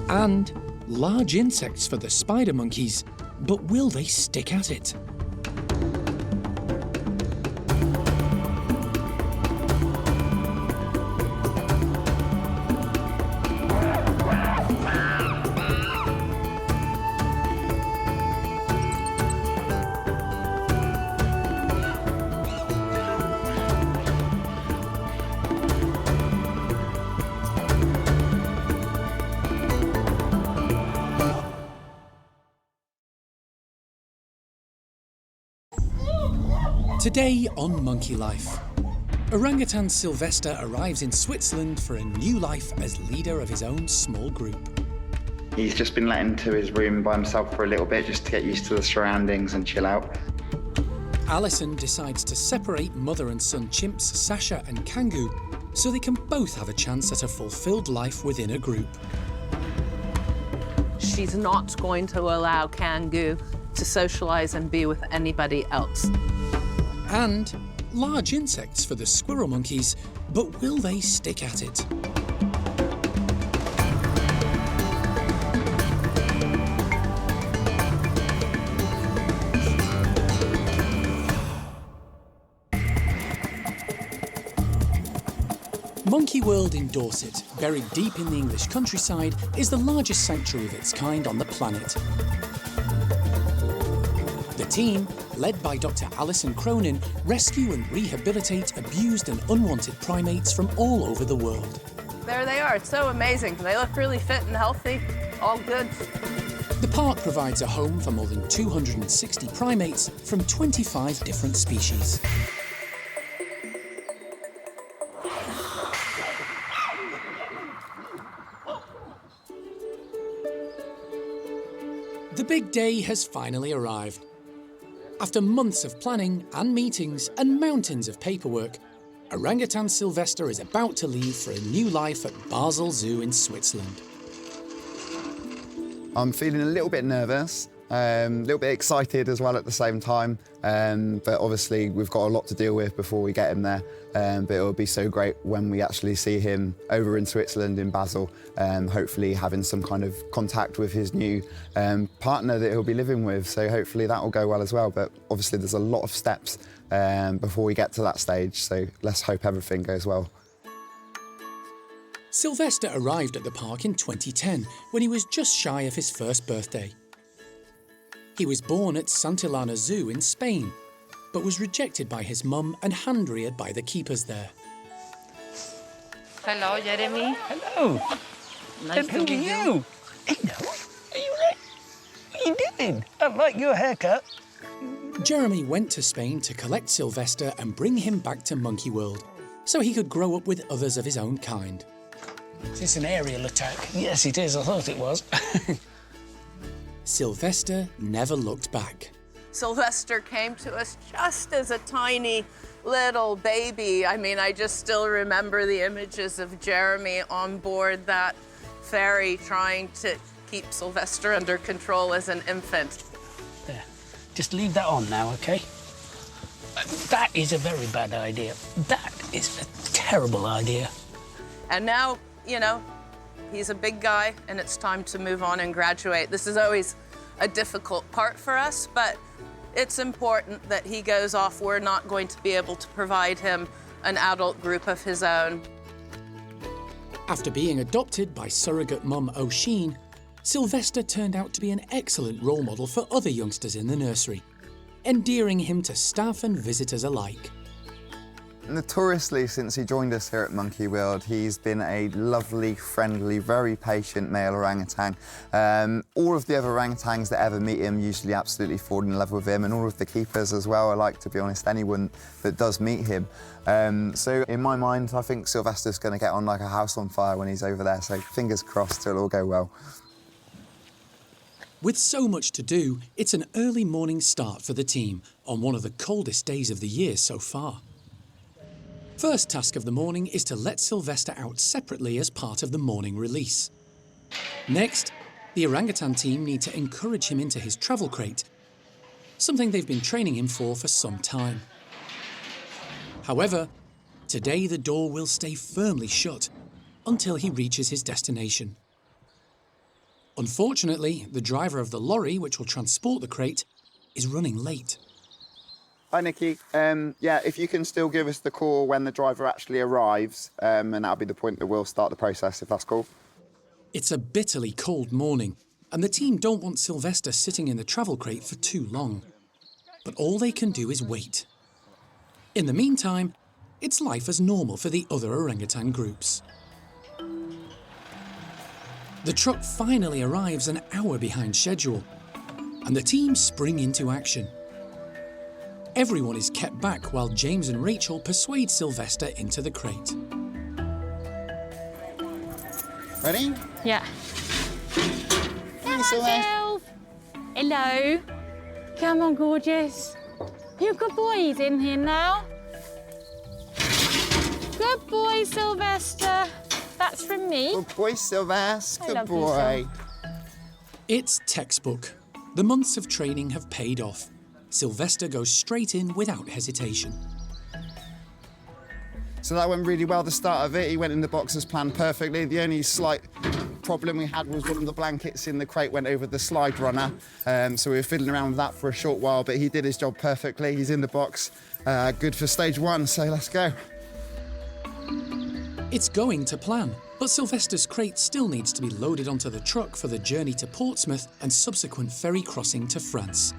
And large insects for the spider monkeys, but will they stick at it? Today on Monkey Life, Orang-utan Silvestre arrives in Switzerland for a new life as leader of his own small group. He's just been let into his room by himself for a little bit just to get used to the surroundings and chill out. Alison decides to separate mother and son chimps Sasha and Kangoo so they can both have a chance at a fulfilled life within a group. She's not going to allow Kangoo to socialise and be with anybody else. And large insects for the squirrel monkeys, but will they stick at it? Monkey World in Dorset, buried deep in the English countryside, is the largest sanctuary of its kind on the planet. The team, led by Dr. Alison Cronin, rescue and rehabilitate abused and unwanted primates from all over the world. There they are. It's so amazing. They look really fit and healthy. All good. The park provides a home for more than 260 primates from 25 different species. The big day has finally arrived. After months of planning and meetings and mountains of paperwork, Orang-utan Silvestre is about to leave for a new life at Basel Zoo in Switzerland. I'm feeling a little bit nervous, a little bit excited as well at the same time, but obviously we've got a lot to deal with before we get him there, but it'll be so great when we actually see him over in Switzerland in Basel, hopefully having some kind of contact with his new partner that he'll be living with, so hopefully that will go well as well, but obviously there's a lot of steps before we get to that stage, so let's hope everything goes well. Silvestre arrived at the park in 2010 when he was just shy of his first birthday. He was born at Santillana Zoo in Spain, but was rejected by his mum and hand-reared by the keepers there. Hello, Jeremy. Hello. Nice to meet you. Hello. Are you right? What are you doing? I like your haircut. Jeremy went to Spain to collect Silvestre and bring him back to Monkey World, so he could grow up with others of his own kind. Is this an aerial attack? Yes, it is. I thought it was. Silvestre never looked back. Silvestre came to us just as a tiny little baby. I mean, I just still remember the images of Jeremy on board that ferry trying to keep Silvestre under control as an infant. There. Just leave that on now, OK? That is a very bad idea. That is a terrible idea. And now, you know, he's a big guy and it's time to move on and graduate. This is always a difficult part for us, but it's important that he goes off. We're not going to be able to provide him an adult group of his own. After being adopted by surrogate mum O'Sheen, Silvestre turned out to be an excellent role model for other youngsters in the nursery, endearing him to staff and visitors alike. Notoriously, since he joined us here at Monkey World, he's been a lovely, friendly, very patient male orangutan. All of the other orangutans that ever meet him usually absolutely fall in love with him, and all of the keepers as well. I like, to be honest, anyone that does meet him. So in my mind, I think Silvestre's going to get on like a house on fire when he's over there, so fingers crossed it'll all go well. With so much to do, it's an early morning start for the team on one of the coldest days of the year so far. First task of the morning is to let Silvestre out separately as part of the morning release. Next, the orangutan team need to encourage him into his travel crate, something they've been training him for some time. However, today the door will stay firmly shut until he reaches his destination. Unfortunately, the driver of the lorry which will transport the crate is running late. Hi, Nikki. Yeah, if you can still give us the call when the driver actually arrives, and that'll be the point that we'll start the process, if that's cool. It's a bitterly cold morning, and the team don't want Silvestre sitting in the travel crate for too long. But all they can do is wait. In the meantime, it's life as normal for the other orangutan groups. The truck finally arrives an hour behind schedule, and the team spring into action. Everyone is kept back while James and Rachel persuade Silvestre into the crate. Ready? Yeah. Hey, Silvestre. Hello. Come on, gorgeous. You good boy, he's in here now. Good boy, Silvestre. That's from me. Good boy, Silvestre. Good love you, boy. It's textbook. The months of training have paid off. Silvestre goes straight in without hesitation. So that went really well, the start of it. He went in the box as planned perfectly. The only slight problem we had was one of the blankets in the crate went over the slide runner. So we were fiddling around with that for a short while, but he did his job perfectly. He's in the box, good for stage one, so let's go. It's going to plan, but Silvestre's crate still needs to be loaded onto the truck for the journey to Portsmouth and subsequent ferry crossing to France.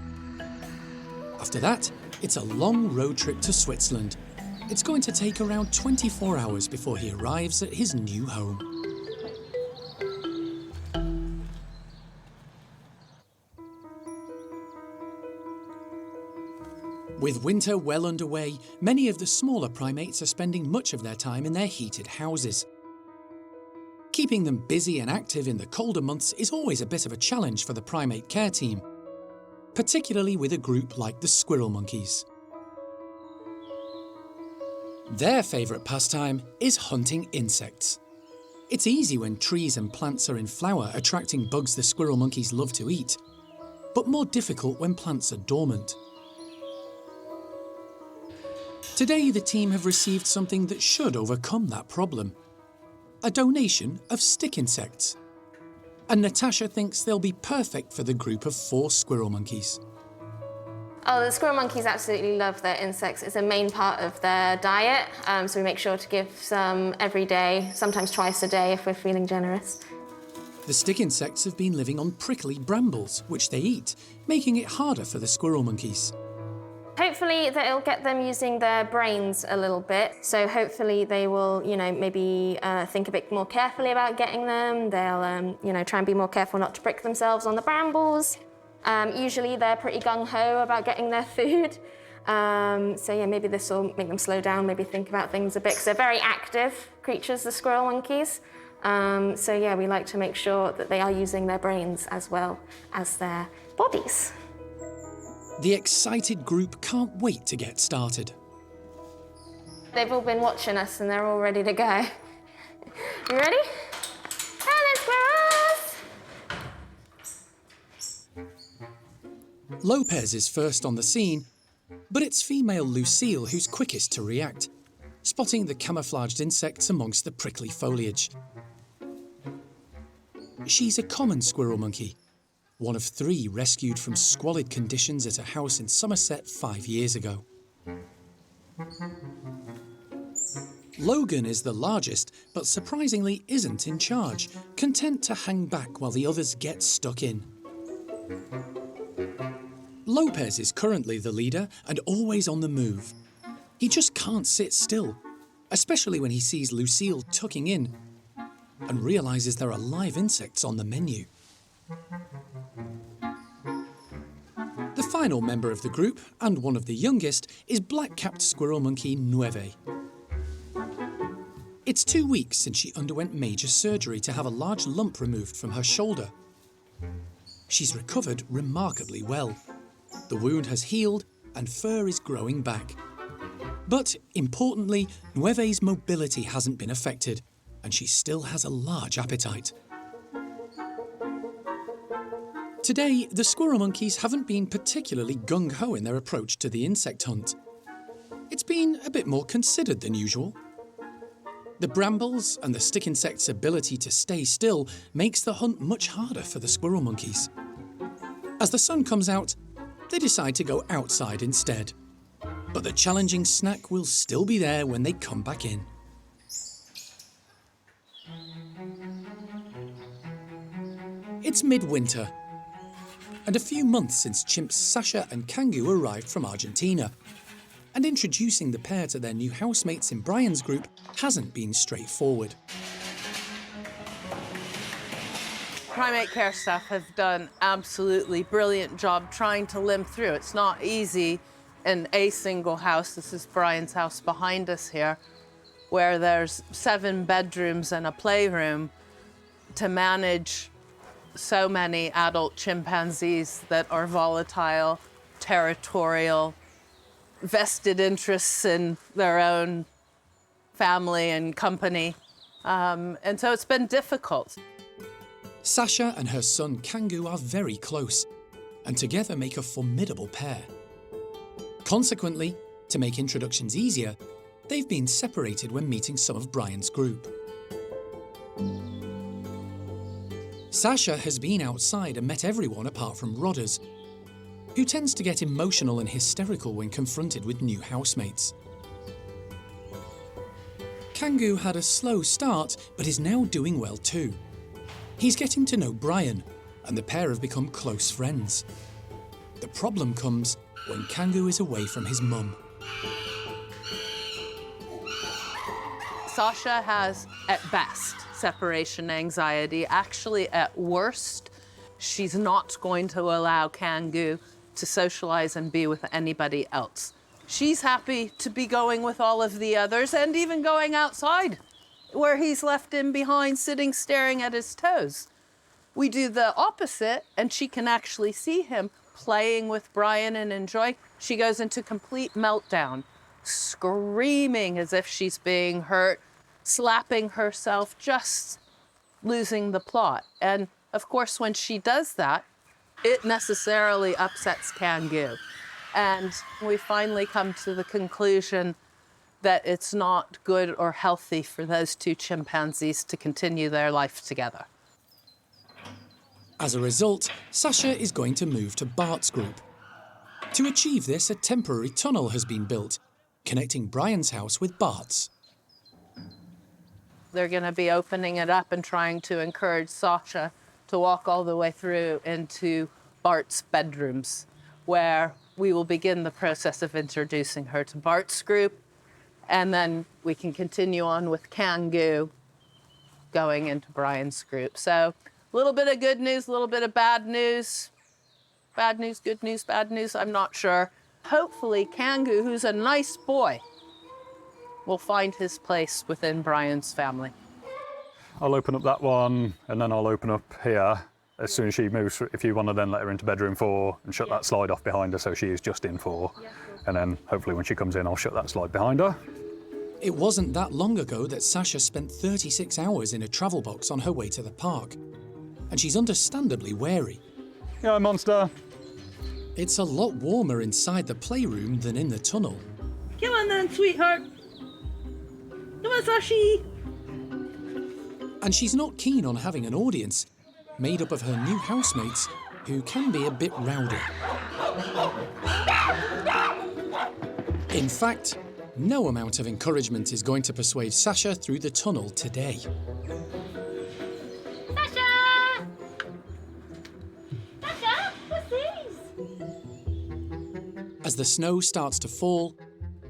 After that, it's a long road trip to Switzerland. It's going to take around 24 hours before he arrives at his new home. With winter well underway, many of the smaller primates are spending much of their time in their heated houses. Keeping them busy and active in the colder months is always a bit of a challenge for the primate care team, particularly with a group like the squirrel monkeys. Their favourite pastime is hunting insects. It's easy when trees and plants are in flower, attracting bugs the squirrel monkeys love to eat, but more difficult when plants are dormant. Today, the team have received something that should overcome that problem: a donation of stick insects. And Natasha thinks they'll be perfect for the group of 4 squirrel monkeys. Oh, the squirrel monkeys absolutely love their insects. It's a main part of their diet, so we make sure to give some every day, sometimes twice a day if we're feeling generous. The stick insects have been living on prickly brambles, which they eat, making it harder for the squirrel monkeys. Hopefully that'll get them using their brains a little bit. So hopefully they will, maybe think a bit more carefully about getting them. They'll, try and be more careful not to prick themselves on the brambles. Usually they're pretty gung-ho about getting their food. So yeah, maybe this will make them slow down, maybe think about things a bit, because they're very active creatures, the squirrel monkeys. So yeah, we like to make sure that they are using their brains as well as their bodies. The excited group can't wait to get started. They've all been watching us and they're all ready to go. You ready? Hello, squirrels! Lopez is first on the scene, but it's female Lucille who's quickest to react. spotting the camouflaged insects amongst the prickly foliage. She's a common squirrel monkey, one of 3 rescued from squalid conditions at a house in Somerset 5 years ago. Logan is the largest, but surprisingly isn't in charge, content to hang back while the others get stuck in. Lopez is currently the leader and always on the move. He just can't sit still, especially when he sees Lucille tucking in and realises there are live insects on the menu. The final member of the group, and one of the youngest, is black-capped squirrel monkey Nueve. It's 2 weeks since she underwent major surgery to have a large lump removed from her shoulder. She's recovered remarkably well. The wound has healed and fur is growing back. But, importantly, Nueve's mobility hasn't been affected, and she still has a large appetite. Today, the squirrel monkeys haven't been particularly gung-ho in their approach to the insect hunt. It's been a bit more considered than usual. The brambles and the stick insect's ability to stay still makes the hunt much harder for the squirrel monkeys. As the sun comes out, they decide to go outside instead. But the challenging snack will still be there when they come back in. It's midwinter, and a few months since chimps Sasha and Kangoo arrived from Argentina. And introducing the pair to their new housemates in Brian's group hasn't been straightforward. Primate care staff have done absolutely brilliant job trying to limb through. It's not easy in a single house. This is Brian's house behind us here, where there's 7 bedrooms and a playroom, to manage so many adult chimpanzees that are volatile, territorial, vested interests in their own family and company. And so it's been difficult. Sasha and her son Kangoo are very close, and together make a formidable pair. Consequently, to make introductions easier, they've been separated when meeting some of Brian's group. Sasha has been outside and met everyone apart from Rodders, who tends to get emotional and hysterical when confronted with new housemates. Kangoo had a slow start, but is now doing well too. He's getting to know Brian, and the pair have become close friends. The problem comes when Kangoo is away from his mum. Sasha has, at best, separation anxiety. Actually, at worst, she's not going to allow Kangoo to socialize and be with anybody else. She's happy to be going with all of the others and even going outside where he's left in behind, sitting staring at his toes. We do the opposite and she can actually see him playing with Brian and enjoying. She goes into complete meltdown, screaming as if she's being hurt, slapping herself, just losing the plot. And of course, when she does that, it necessarily upsets Kangoo. And we finally come to the conclusion that it's not good or healthy for those 2 chimpanzees to continue their life together. As a result, Sasha is going to move to Bart's group. To achieve this, a temporary tunnel has been built, connecting Brian's house with Bart's. They're going to be opening it up and trying to encourage Sasha to walk all the way through into Bart's bedrooms, where we will begin the process of introducing her to Bart's group, and then we can continue on with Kangoo going into Brian's group. So a little bit of good news, a little bit of bad news. Bad news, good news, bad news, I'm not sure. Hopefully Kangoo, who's a nice boy, will find his place within Brian's family. I'll open up that one, and then I'll open up here as soon as she moves. If you want to then let her into bedroom 4 and shut that slide off behind her so she is just in 4. And then hopefully when she comes in, I'll shut that slide behind her. It wasn't that long ago that Sasha spent 36 hours in a travel box on her way to the park, and she's understandably wary. Yeah, monster. It's a lot warmer inside the playroom than in the tunnel. Come on then, sweetheart. Hello, Sashi. And she's not keen on having an audience, made up of her new housemates, who can be a bit rowdy. In fact, no amount of encouragement is going to persuade Sasha through the tunnel today. Sasha! Sasha, what's this? As the snow starts to fall,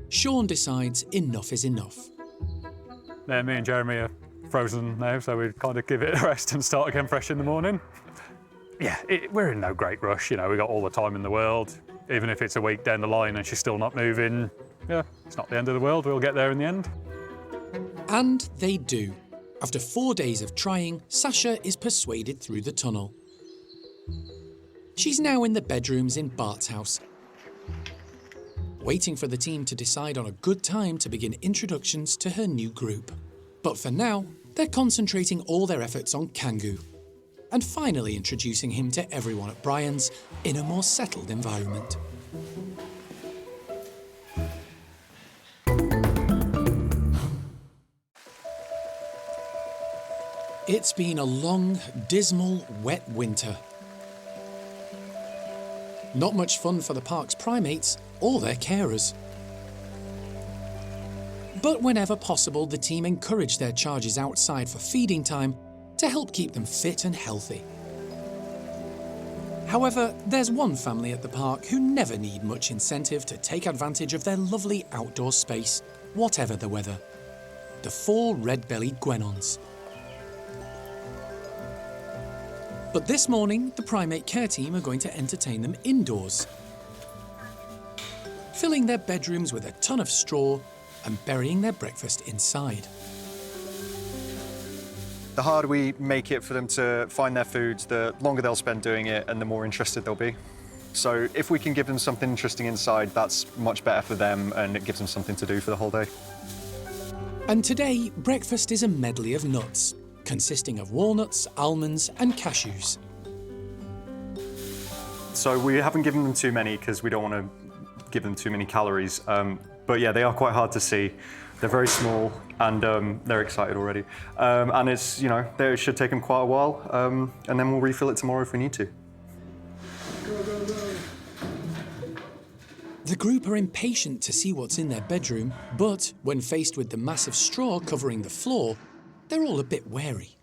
Sean decides enough is enough. Yeah, me and Jeremy are frozen now, so we'd kind of give it a rest and start again fresh in the morning. Yeah, we're in no great rush, you know, we've got all the time in the world. Even if it's a week down the line and she's still not moving, yeah, it's not the end of the world, we'll get there in the end. And they do. After 4 days of trying, Sasha is persuaded through the tunnel. She's now in the bedrooms in Bart's house, waiting for the team to decide on a good time to begin introductions to her new group. But for now, they're concentrating all their efforts on Kangoo, and finally introducing him to everyone at Brian's in a more settled environment. It's been a long, dismal, wet winter. Not much fun for the park's primates or their carers. But whenever possible, the team encourage their charges outside for feeding time to help keep them fit and healthy. However, there's one family at the park who never need much incentive to take advantage of their lovely outdoor space, whatever the weather. The 4 red-bellied guenons. But this morning, the primate care team are going to entertain them indoors, filling their bedrooms with a ton of straw and burying their breakfast inside. The harder we make it for them to find their foods, the longer they'll spend doing it and the more interested they'll be. So if we can give them something interesting inside, that's much better for them and it gives them something to do for the whole day. And today, breakfast is a medley of nuts, consisting of walnuts, almonds and cashews. So we haven't given them too many because we don't want to give them too many calories. But yeah, they are quite hard to see. They're very small and they're excited already. And it's, you know, it should take them quite a while. And then we'll refill it tomorrow if we need to. The group are impatient to see what's in their bedroom, but when faced with the massive straw covering the floor, they're all a bit wary.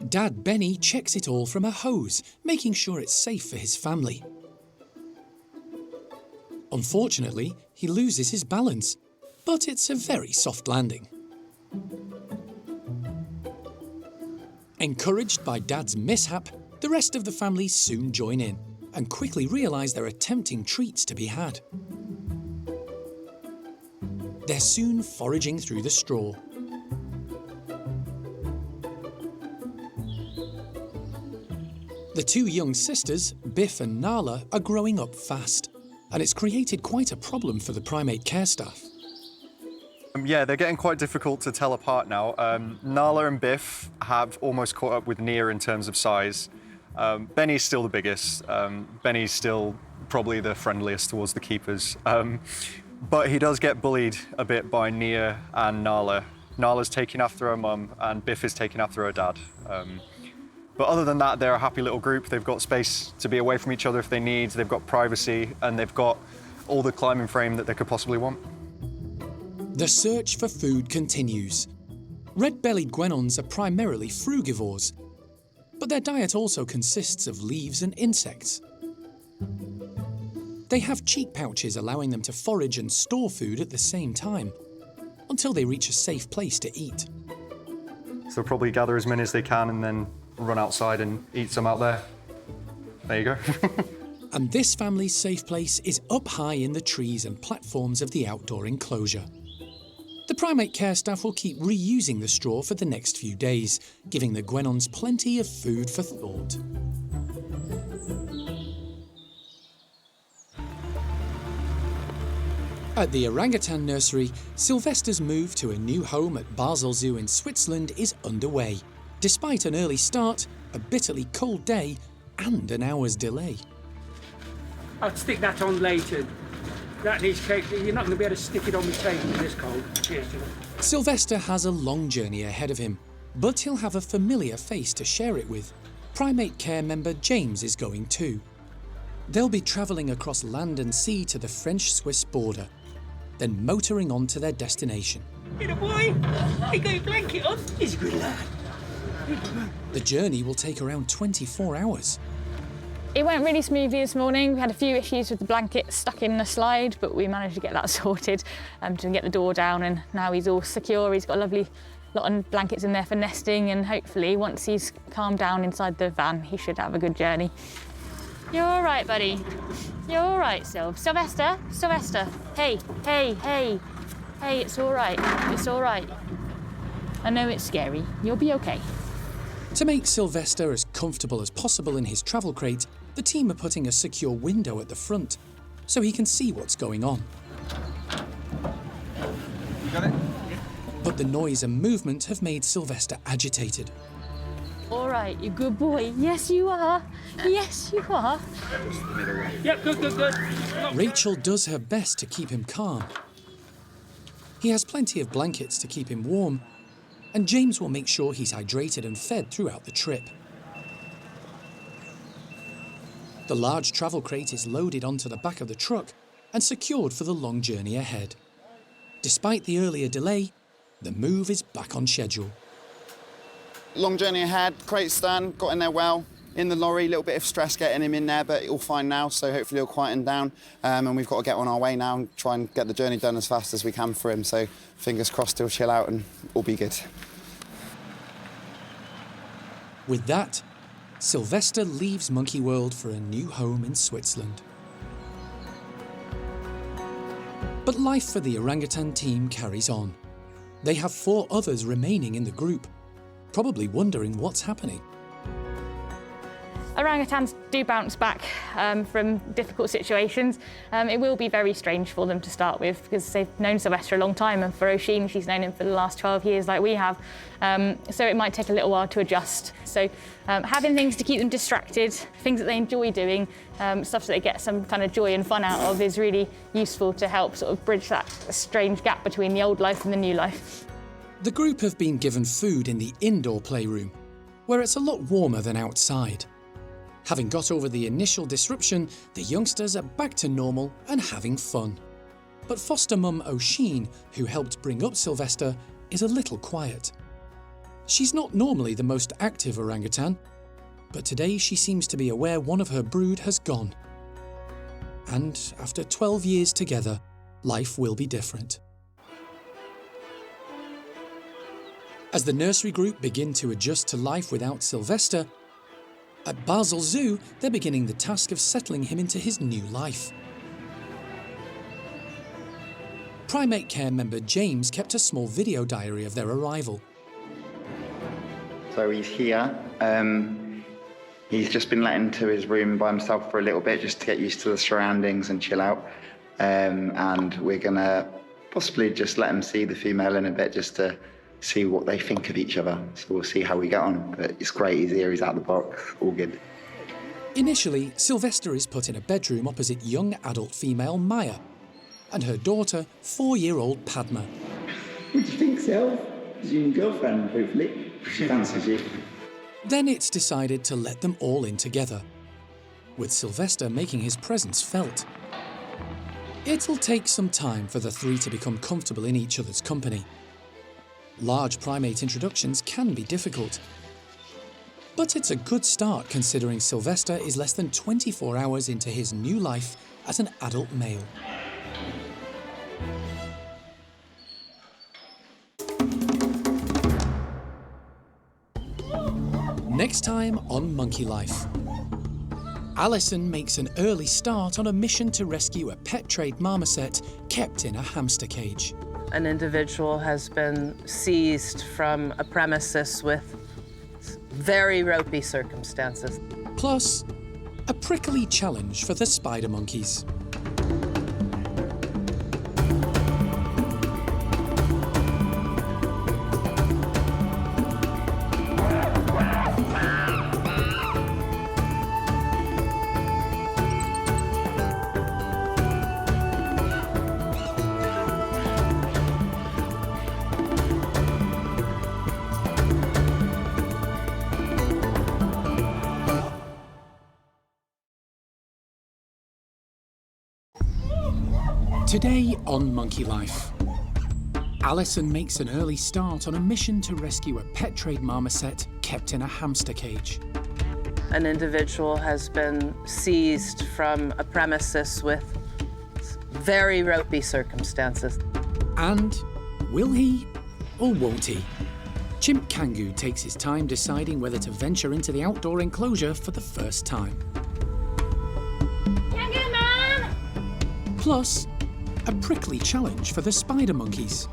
Dad Benny checks it all from a hose, making sure it's safe for his family. Unfortunately, he loses his balance, but it's a very soft landing. Encouraged by Dad's mishap, the rest of the family soon join in and quickly realise there are tempting treats to be had. They're soon foraging through the straw. The 2 young sisters, Biff and Nala, are growing up fast, and it's created quite a problem for the primate care staff. Yeah, they're getting quite difficult to tell apart now. Nala and Biff have almost caught up with Nia in terms of size. Benny's still the biggest. Benny's still probably the friendliest towards the keepers. But he does get bullied a bit by Nia and Nala. Nala's taking after her mum and Biff is taking after her dad. But other than that, they're a happy little group. They've got space to be away from each other if they need. They've got privacy and they've got all the climbing frame that they could possibly want. The search for food continues. Red-bellied guenons are primarily frugivores, but their diet also consists of leaves and insects. They have cheek pouches allowing them to forage and store food at the same time, until they reach a safe place to eat. So they'll probably gather as many as they can and then run outside and eat some out there. There you go. And this family's safe place is up high in the trees and platforms of the outdoor enclosure. The primate care staff will keep reusing the straw for the next few days, giving the guenons plenty of food for thought. At the orangutan nursery, Silvestre's move to a new home at Basel Zoo in Switzerland is underway, despite an early start, a bitterly cold day, and an hour's delay. I'll stick that on later. That needs cake. You're not going to be able to stick it on my table in this cold. Cheers. Sylvester has a long journey ahead of him, but he'll have a familiar face to share it with. Primate care member James is going too. They'll be travelling across land and sea to the French-Swiss border, then motoring on to their destination. Little boy, you got your blanket on? He's a good lad. The journey will take around 24 hours. It went really smoothly this morning. We had a few issues with the blanket stuck in the slide, but we managed to get that sorted to get the door down, and now he's all secure. He's got a lovely lot of blankets in there for nesting, and hopefully once he's calmed down inside the van, he should have a good journey. You're all right, buddy. You're all right, Sylvester. Sylvester. Hey, hey, hey. Hey, it's all right. It's all right. I know it's scary. You'll be okay. To make Sylvester as comfortable as possible in his travel crate, the team are putting a secure window at the front so he can see what's going on. You got it? But the noise and movement have made Sylvester agitated. All right, you good boy. Yes, you are. Yes, you are. Yep, good, good, good. Rachel does her best to keep him calm. He has plenty of blankets to keep him warm, and James will make sure he's hydrated and fed throughout the trip. The large travel crate is loaded onto the back of the truck and secured for the long journey ahead. Despite the earlier delay, the move is back on schedule. Long journey ahead, crate's done, got in there well. In the lorry, a little bit of stress getting him in there, but all fine now, so hopefully he'll quieten down. And we've got to get on our way now and try and get the journey done as fast as we can for him. So fingers crossed he'll chill out and all be good. With that, Sylvester leaves Monkey World for a new home in Switzerland. But life for the orangutan team carries on. They have 4 others remaining in the group, probably wondering what's happening. Orangutans do bounce back from difficult situations. It will be very strange for them to start with because they've known Silvestre a long time, and for Oisin, she's known him for the last 12 years like we have. So it might take a little while to adjust. So having things to keep them distracted, things that they enjoy doing, stuff that they get some kind of joy and fun out of is really useful to help sort of bridge that strange gap between the old life and the new life. The group have been given food in the indoor playroom, where it's a lot warmer than outside. Having got over the initial disruption, the youngsters are back to normal and having fun. But foster mum Oisin, who helped bring up Sylvester, is a little quiet. She's not normally the most active orangutan, but today she seems to be aware one of her brood has gone. And after 12 years together, life will be different. As the nursery group begin to adjust to life without Sylvester, at Basel Zoo, they're beginning the task of settling him into his new life. Primate care member James kept a small video diary of their arrival. So he's here. He's just been let into his room by himself for a little bit just to get used to the surroundings and chill out. And we're going to possibly just let him see the female in a bit just to see what they think of each other. So we'll see how we get on. But it's great, he's here, he's out the box, all good. Initially, Sylvester is put in a bedroom opposite young adult female Maya and her daughter, 4-year-old Padma. What do you think, Sel? Is your new girlfriend, hopefully? She fancies you. Then it's decided to let them all in together, with Sylvester making his presence felt. It'll take some time for the 3 to become comfortable in each other's company. Large primate introductions can be difficult. But it's a good start considering Sylvester is less than 24 hours into his new life as an adult male. Next time on Monkey Life. Alison makes an early start on a mission to rescue a pet trade marmoset kept in a hamster cage. An individual has been seized from a premises with very ropey circumstances. Plus, a prickly challenge for the spider monkeys. Today on Monkey Life, Alison makes an early start on a mission to rescue a pet trade marmoset kept in a hamster cage. An individual has been seized from a premises with very ropey circumstances. And will he or won't he? Chimp Kangoo takes his time deciding whether to venture into the outdoor enclosure for the first time. Kangoo man! Plus, a prickly challenge for the spider monkeys.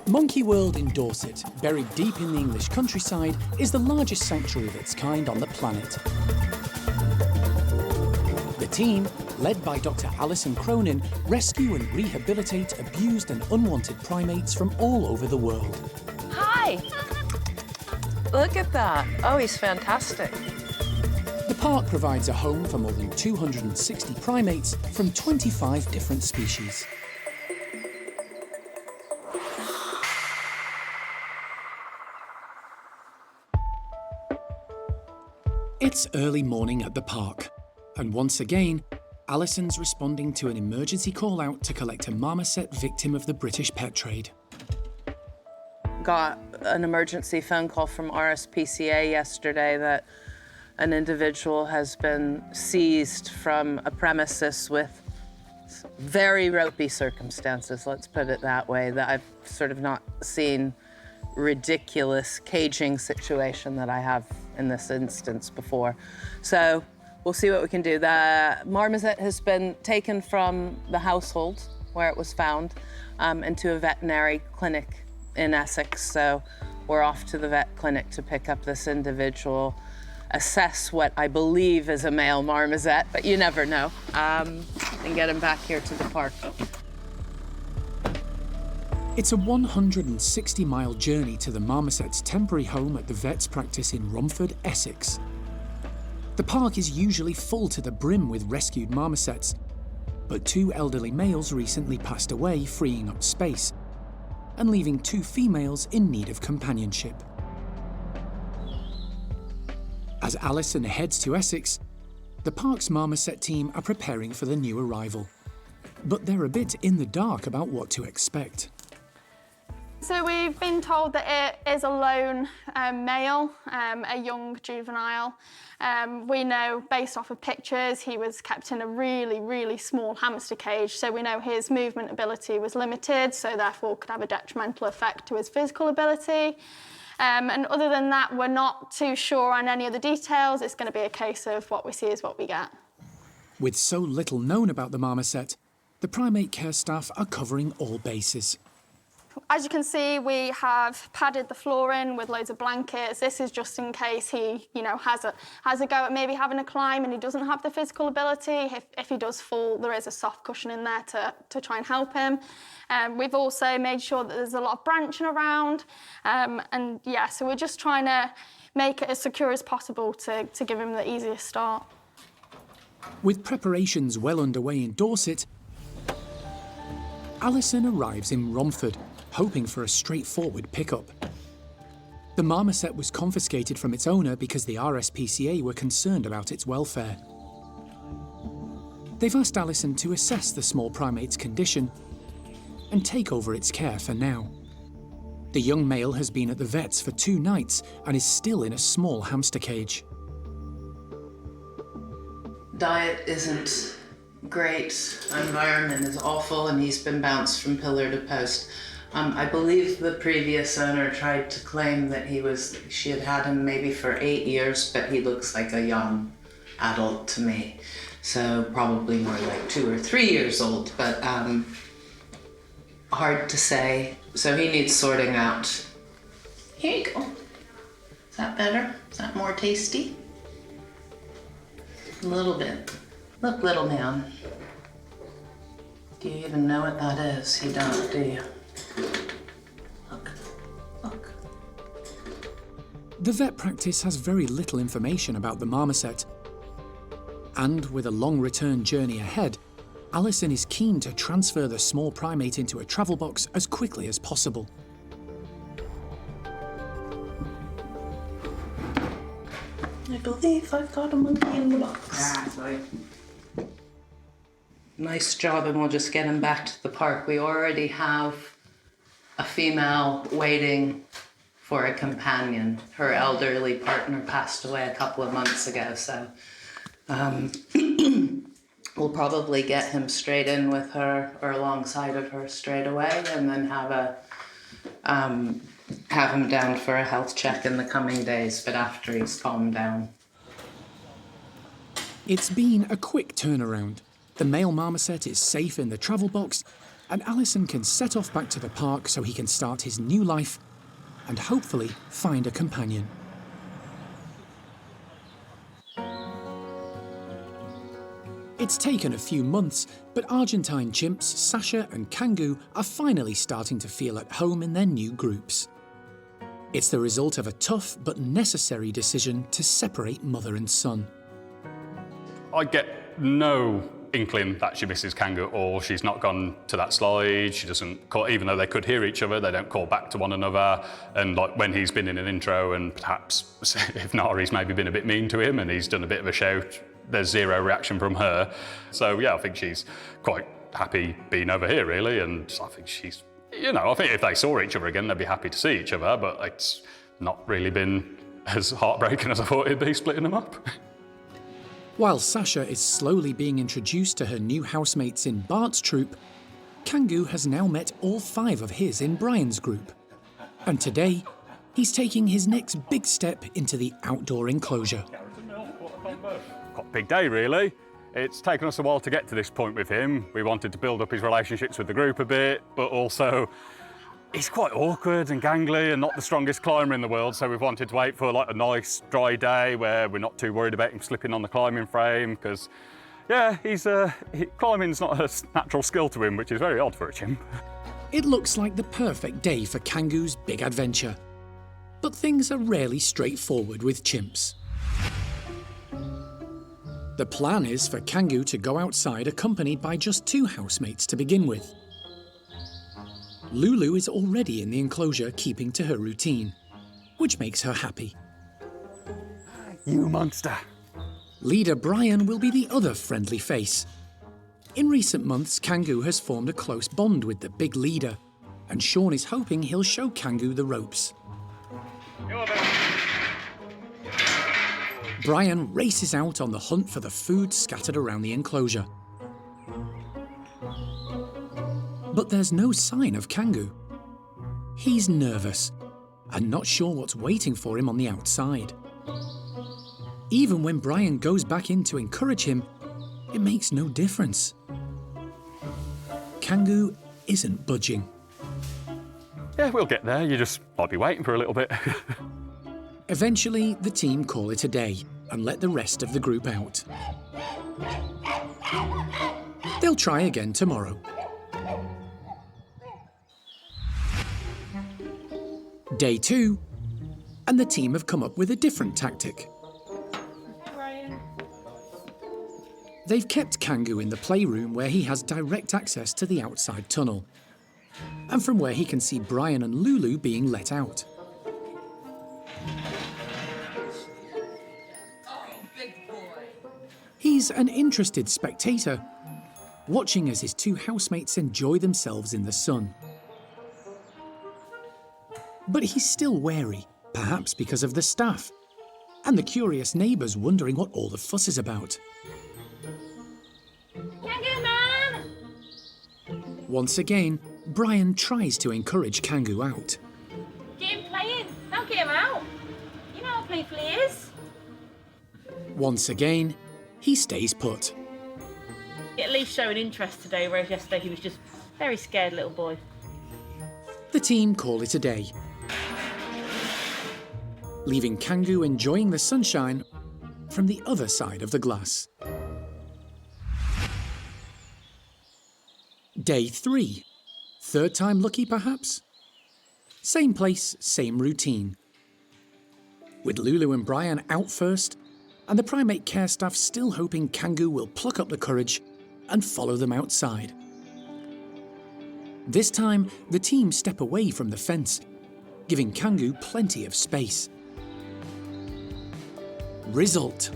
Monkey World in Dorset, buried deep in the English countryside, is the largest sanctuary of its kind on the planet. The team, led by Dr. Alison Cronin, rescue and rehabilitate abused and unwanted primates from all over the world. Hi! Look at that. Oh, he's fantastic. The park provides a home for more than 260 primates from 25 different species. It's early morning at the park, and once again, Alison's responding to an emergency call-out to collect a marmoset victim of the British pet trade. Got an emergency phone call from RSPCA yesterday that an individual has been seized from a premises with very ropey circumstances, let's put it that way, that I've sort of not seen ridiculous caging situation that I have in this instance before. So we'll see what we can do. The marmoset has been taken from the household where it was found into a veterinary clinic in Essex. So we're off to the vet clinic to pick up this individual, assess what I believe is a male marmoset, but you never know, and get him back here to the park. It's a 160-mile journey to the marmoset's temporary home at the vet's practice in Romford, Essex. The park is usually full to the brim with rescued marmosets, but 2 elderly males recently passed away, freeing up space, and leaving 2 females in need of companionship. As Alison heads to Essex, the park's marmoset team are preparing for the new arrival. But they're a bit in the dark about what to expect. So we've been told that it is a lone male, a young juvenile. We know based off of pictures he was kept in a really, really small hamster cage, so we know his movement ability was limited, so therefore could have a detrimental effect to his physical ability. And other than that, we're not too sure on any of the details. It's going to be a case of what we see is what we get. With so little known about the marmoset, the primate care staff are covering all bases. As you can see, we have padded the flooring with loads of blankets. This is just in case he, has a go at maybe having a climb and he doesn't have the physical ability. If he does fall, there is a soft cushion in there to try and help him. We've also made sure that there's a lot of branching around. So we're just trying to make it as secure as possible to give him the easiest start. With preparations well underway in Dorset, Alison arrives in Romford, hoping for a straightforward pickup. The marmoset was confiscated from its owner because the RSPCA were concerned about its welfare. They've asked Alison to assess the small primate's condition and take over its care for now. The young male has been at the vet's for 2 nights and is still in a small hamster cage. Diet isn't great, environment is awful, and he's been bounced from pillar to post. I believe the previous owner tried to claim that she had had him maybe for 8 years, but he looks like a young adult to me. So probably more like 2 or 3 years old, but hard to say. So he needs sorting out. Here you go. Is that better? Is that more tasty? A little bit. Look, little man. Do you even know what that is? You don't, do you? Look. The vet practice has very little information about the marmoset. And with a long return journey ahead, Alison is keen to transfer the small primate into a travel box as quickly as possible. I believe I've got a monkey in the box. Nice job, and we'll just get him back to the park. We already have a female waiting for a companion. Her elderly partner passed away a couple of months ago, so we'll probably get him straight in with her or alongside of her straight away, and then have him down for a health check in the coming days, but after he's calmed down. It's been a quick turnaround. The male marmoset is safe in the travel box, and Alison can set off back to the park so he can start his new life and hopefully find a companion. It's taken a few months, but Argentine chimps Sasha and Kangoo are finally starting to feel at home in their new groups. It's the result of a tough but necessary decision to separate mother and son. I get no inkling that she misses Kangoo or she's not gone to that slide. She doesn't call, even though they could hear each other, they don't call back to one another. And like when he's been in an intro and perhaps if Nari's maybe been a bit mean to him and he's done a bit of a shout, there's zero reaction from her. So yeah, I think she's quite happy being over here really. And I think she's, you know, I think if they saw each other again, they'd be happy to see each other, but it's not really been as heartbreaking as I thought it'd be splitting them up. While Sasha is slowly being introduced to her new housemates in Bart's troop, Kangoo has now met all 5 of his in Brian's group. And today, he's taking his next big step into the outdoor enclosure. Quite a big day, really. It's taken us a while to get to this point with him. We wanted to build up his relationships with the group a bit, but also he's quite awkward and gangly and not the strongest climber in the world, so we've wanted to wait for like a nice dry day where we're not too worried about him slipping on the climbing frame, because yeah, climbing's not a natural skill to him, which is very odd for a chimp. It looks like the perfect day for Kangoo's big adventure. But things are rarely straightforward with chimps. The plan is for Kangoo to go outside accompanied by just 2 housemates to begin with. Lulu is already in the enclosure keeping to her routine, which makes her happy. You monster. Leader Brian will be the other friendly face. In recent months, Kangoo has formed a close bond with the big leader, and Sean is hoping he'll show Kangoo the ropes. Brian races out on the hunt for the food scattered around the enclosure. But there's no sign of Kangoo. He's nervous and not sure what's waiting for him on the outside. Even when Brian goes back in to encourage him, it makes no difference. Kangoo isn't budging. Yeah, we'll get there. You just might be waiting for a little bit. Eventually, the team call it a day and let the rest of the group out. They'll try again tomorrow. Day 2, and the team have come up with a different tactic. They've kept Kangoo in the playroom where he has direct access to the outside tunnel, and from where he can see Brian and Lulu being let out. He's an interested spectator, watching as his 2 housemates enjoy themselves in the sun. But he's still wary, perhaps because of the staff, and the curious neighbours wondering what all the fuss is about. Kangoo man! Once again, Brian tries to encourage Kangoo out. Get him playing. Don't get him out. You know how playful he is. Once again, he stays put. At least showing interest today, whereas yesterday he was just very scared little boy. The team call it a day, leaving Kangoo enjoying the sunshine from the other side of the glass. Day 3. 3rd time lucky, perhaps? Same place, same routine. With Lulu and Brian out first, and the primate care staff still hoping Kangoo will pluck up the courage and follow them outside. This time, the team step away from the fence, giving Kangoo plenty of space. Result.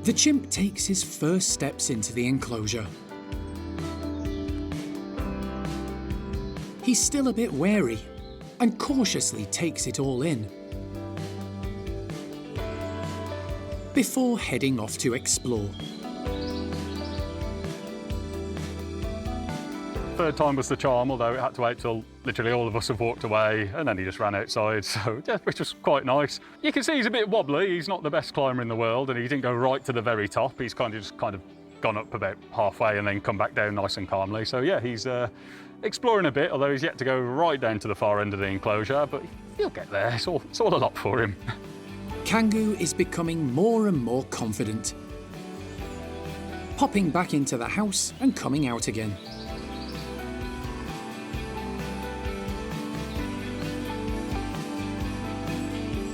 The chimp takes his first steps into the enclosure. He's still a bit wary and cautiously takes it all in, before heading off to explore. Third time was the charm, although it had to wait till literally all of us have walked away, and then he just ran outside, so yeah, which was quite nice. You can see he's a bit wobbly. He's not the best climber in the world, and he didn't go right to the very top. He's kind of gone up about halfway and then come back down nice and calmly. So yeah, he's exploring a bit, although he's yet to go right down to the far end of the enclosure, but he'll get there. It's all a lot for him. Kangoo is becoming more and more confident, popping back into the house and coming out again.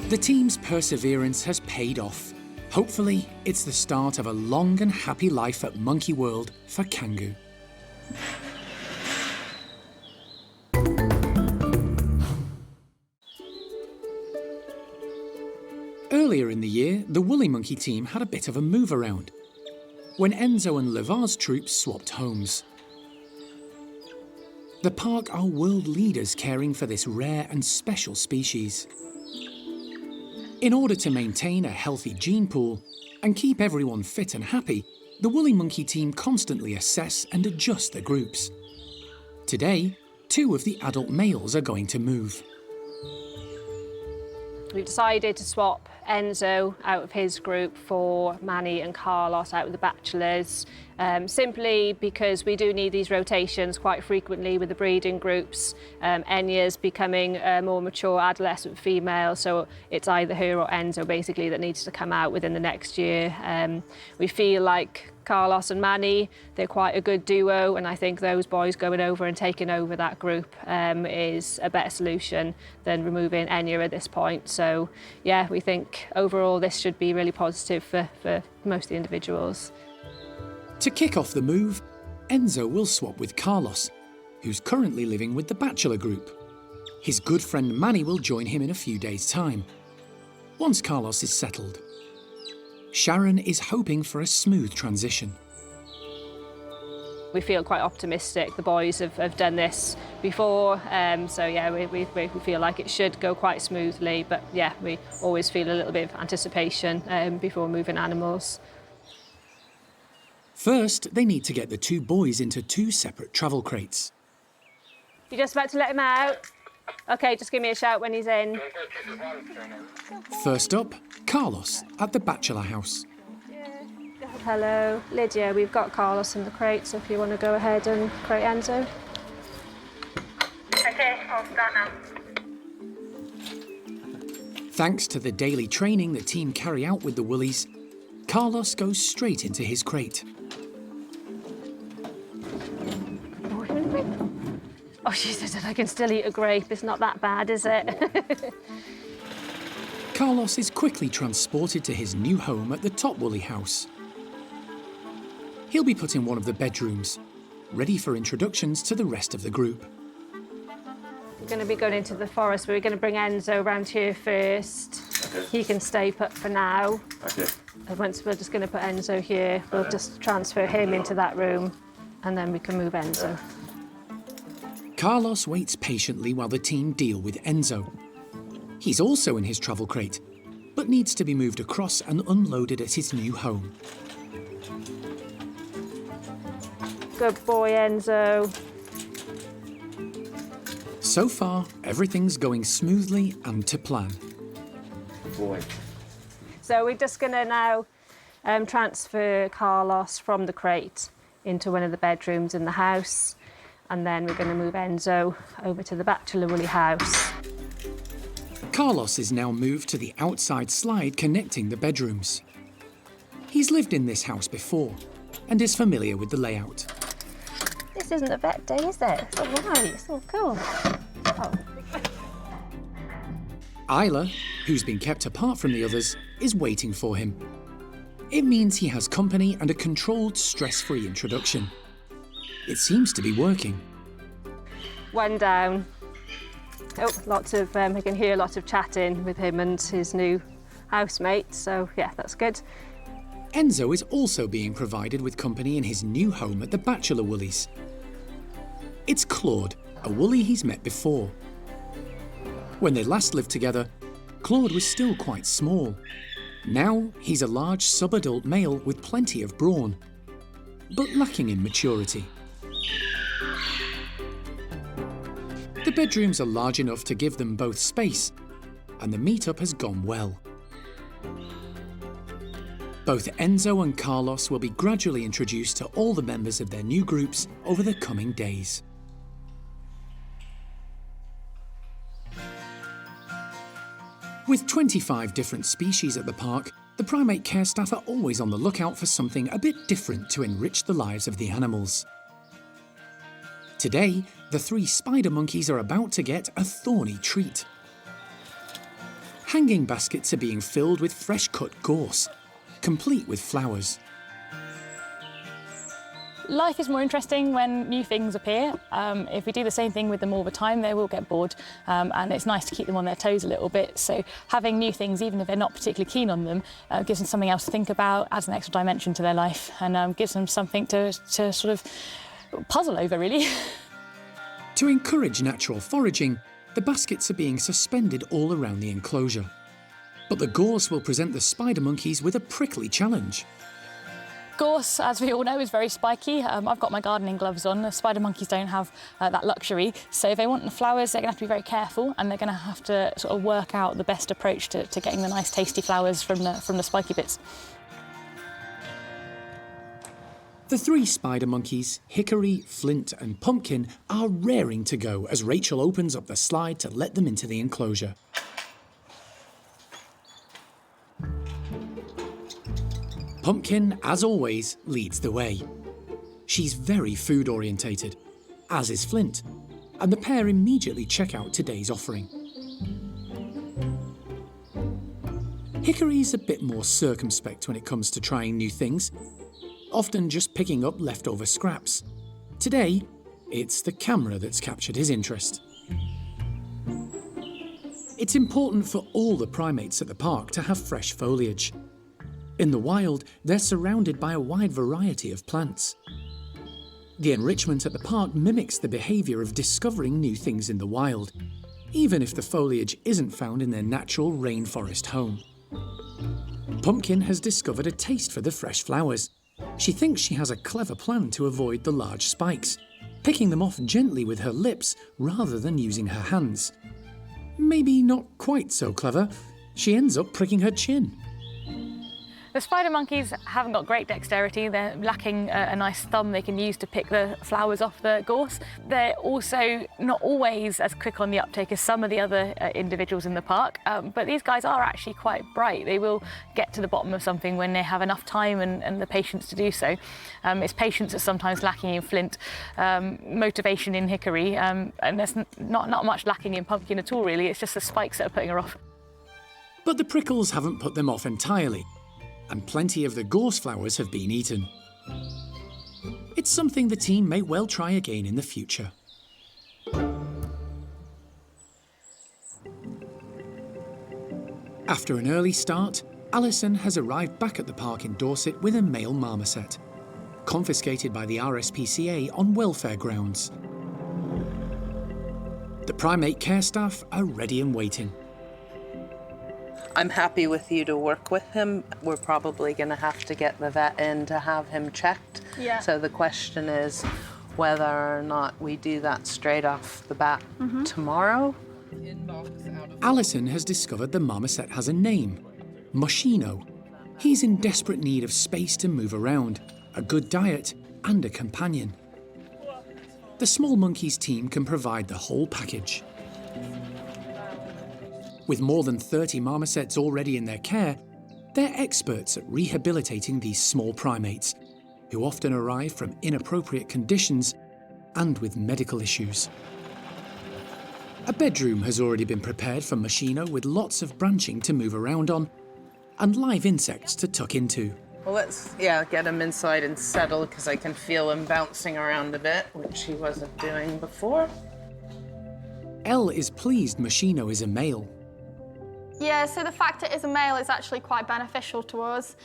The team's perseverance has paid off. Hopefully, it's the start of a long and happy life at Monkey World for Kangoo. Earlier in the year, the Woolly Monkey team had a bit of a move around, when Enzo and Levar's troops swapped homes. The park are world leaders caring for this rare and special species. In order to maintain a healthy gene pool and keep everyone fit and happy, the Woolly Monkey team constantly assess and adjust the groups. Today, 2 of the adult males are going to move. We've decided to swap Enzo out of his group for Manny and Carlos out of the bachelors, simply because we do need these rotations quite frequently with the breeding groups. Enya's becoming a more mature adolescent female, so it's either her or Enzo basically that needs to come out within the next year. We feel like Carlos and Manny, they're quite a good duo, and I think those boys going over and taking over that group is a better solution than removing Enya at this point. So yeah, we think overall this should be really positive for most of the individuals. To kick off the move, Enzo will swap with Carlos, who's currently living with the bachelor group. His good friend Manny will join him in a few days' time, once Carlos is settled. Sharon is hoping for a smooth transition. We feel quite optimistic. The boys have done this before, so yeah, we feel like it should go quite smoothly, but yeah, we always feel a little bit of anticipation before moving animals. First, they need to get the 2 boys into 2 separate travel crates. You just about to let him out? Okay, just give me a shout when he's in. First up, Carlos at the bachelor house. Hello, Lydia, we've got Carlos in the crate, so if you want to go ahead and crate Enzo. Okay, I'll start now. Thanks to the daily training the team carry out with the Woolies, Carlos goes straight into his crate. Oh, she said I can still eat a grape. It's not that bad, is it? Carlos is quickly transported to his new home at the Top Woolly house. He'll be put in one of the bedrooms, ready for introductions to the rest of the group. We're going to be going into the forest, but we're going to bring Enzo around here first. Okay. He can stay put for now. Okay. And once we're just going to put Enzo here, we'll just transfer him into that room, and then we can move Enzo. Carlos waits patiently while the team deal with Enzo. He's also in his travel crate, but needs to be moved across and unloaded at his new home. Good boy, Enzo. So far, everything's going smoothly and to plan. Good boy. So we're just going to now transfer Carlos from the crate into one of the bedrooms in the house. And then we're going to move Enzo over to the bachelor Woolly house. Carlos is now moved to the outside slide connecting the bedrooms. He's lived in this house before and is familiar with the layout. This isn't a vet day, is it? It's all right, it's all cool. Oh. Isla, who's been kept apart from the others, is waiting for him. It means he has company and a controlled, stress-free introduction. It seems to be working. One down. Oh, I can hear a lot of chatting with him and his new housemate, so yeah, that's good. Enzo is also being provided with company in his new home at the Bachelor Woolies. It's Claude, a woolly he's met before. When they last lived together, Claude was still quite small. Now he's a large sub-adult male with plenty of brawn, but lacking in maturity. The bedrooms are large enough to give them both space, and the meetup has gone well. Both Enzo and Carlos will be gradually introduced to all the members of their new groups over the coming days. With 25 different species at the park, the primate care staff are always on the lookout for something a bit different to enrich the lives of the animals. Today, the 3 spider monkeys are about to get a thorny treat. Hanging baskets are being filled with fresh-cut gorse, complete with flowers. Life is more interesting when new things appear. If we do the same thing with them all the time, they will get bored, and it's nice to keep them on their toes a little bit. So having new things, even if they're not particularly keen on them, gives them something else to think about, adds an extra dimension to their life, and gives them something to sort of puzzle over, really. To encourage natural foraging, the baskets are being suspended all around the enclosure. But the gorse will present the spider monkeys with a prickly challenge. Gorse, as we all know, is very spiky. I've got my gardening gloves on. The spider monkeys don't have that luxury. So if they want the flowers, they're going to have to be very careful, and they're going to have to sort of work out the best approach to getting the nice tasty flowers from the spiky bits. The 3 spider monkeys, Hickory, Flint and Pumpkin, are raring to go as Rachel opens up the slide to let them into the enclosure. Pumpkin, as always, leads the way. She's very food-orientated, as is Flint, and the pair immediately check out today's offering. Hickory's a bit more circumspect when it comes to trying new things, often just picking up leftover scraps. Today, it's the camera that's captured his interest. It's important for all the primates at the park to have fresh foliage. In the wild, they're surrounded by a wide variety of plants. The enrichment at the park mimics the behaviour of discovering new things in the wild, even if the foliage isn't found in their natural rainforest home. Pumpkin has discovered a taste for the fresh flowers. She thinks she has a clever plan to avoid the large spikes, picking them off gently with her lips rather than using her hands. Maybe not quite so clever. She ends up pricking her chin. The spider monkeys haven't got great dexterity. They're lacking a nice thumb they can use to pick the flowers off the gorse. They're also not always as quick on the uptake as some of the other individuals in the park, but these guys are actually quite bright. They will get to the bottom of something when they have enough time and the patience to do so. It's patience that's sometimes lacking in Flint, motivation in Hickory, and there's not much lacking in Pumpkin at all, really. It's just the spikes that are putting her off. But the prickles haven't put them off entirely, and plenty of the gorse flowers have been eaten. It's something the team may well try again in the future. After an early start, Alison has arrived back at the park in Dorset with a male marmoset, confiscated by the RSPCA on welfare grounds. The primate care staff are ready and waiting. I'm happy with you to work with him. We're probably going to have to get the vet in to have him checked. Yeah. So the question is whether or not we do that straight off the bat tomorrow. Alison has discovered the marmoset has a name, Moschino. He's in desperate need of space to move around, a good diet and a companion. The Small Monkeys team can provide the whole package. With more than 30 marmosets already in their care, they're experts at rehabilitating these small primates, who often arrive from inappropriate conditions and with medical issues. A bedroom has already been prepared for Moschino with lots of branching to move around on and live insects to tuck into. Well, let's, get him inside and settle, because I can feel him bouncing around a bit, which he wasn't doing before. Elle is pleased Moschino is a male. Yeah, so the fact it is a male is actually quite beneficial to us.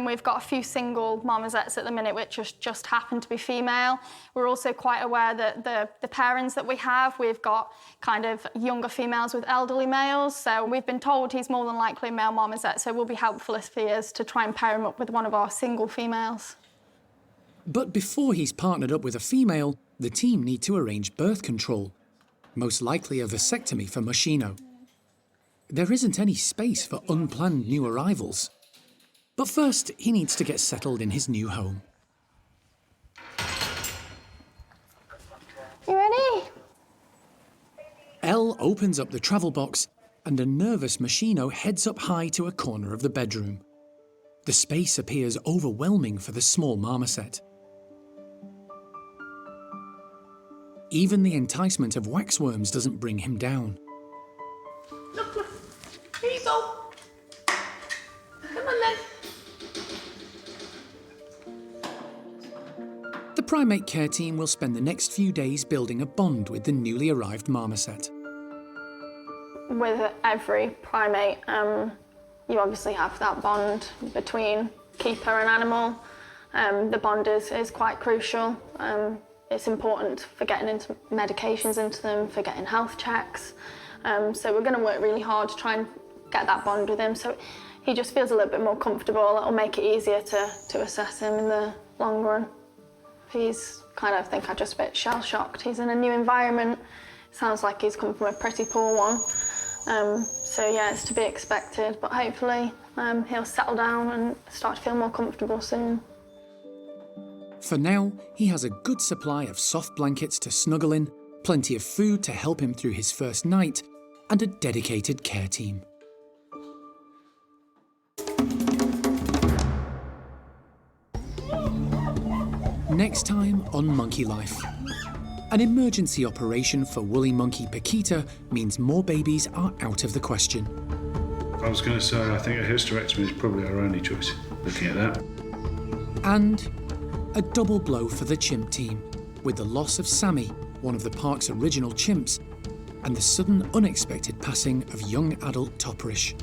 We've got a few single marmosets at the minute which just happen to be female. We're also quite aware that the pairings that we have, we've got kind of younger females with elderly males. So we've been told he's more than likely a male marmoset, so it will be helpful if he is to try and pair him up with one of our single females. But before he's partnered up with a female, the team need to arrange birth control, most likely a vasectomy for Moschino. There isn't any space for unplanned new arrivals. But first, he needs to get settled in his new home. You ready? Elle opens up the travel box and a nervous Moschino heads up high to a corner of the bedroom. The space appears overwhelming for the small marmoset. Even the enticement of waxworms doesn't bring him down. Look, here you go. Come on then. The primate care team will spend the next few days building a bond with the newly arrived marmoset. With every primate, you obviously have that bond between keeper and animal. The bond is quite crucial. It's important for getting into medications into them, for getting health checks. So we're going to work really hard to try and get that bond with him so he just feels a little bit more comfortable. It'll make it easier to assess him in the long run. He's kind of, I just a bit shell-shocked. He's in a new environment. Sounds like he's come from a pretty poor one. So yeah, it's to be expected, but hopefully he'll settle down and start to feel more comfortable soon. For now, he has a good supply of soft blankets to snuggle in, plenty of food to help him through his first night, and a dedicated care team. Next time on Monkey Life. An emergency operation for woolly monkey Paquita means more babies are out of the question. I was going to say, I think a hysterectomy is probably our only choice, looking at that. And a double blow for the chimp team, with the loss of Sammy, one of the park's original chimps, and the sudden unexpected passing of young adult Topperish.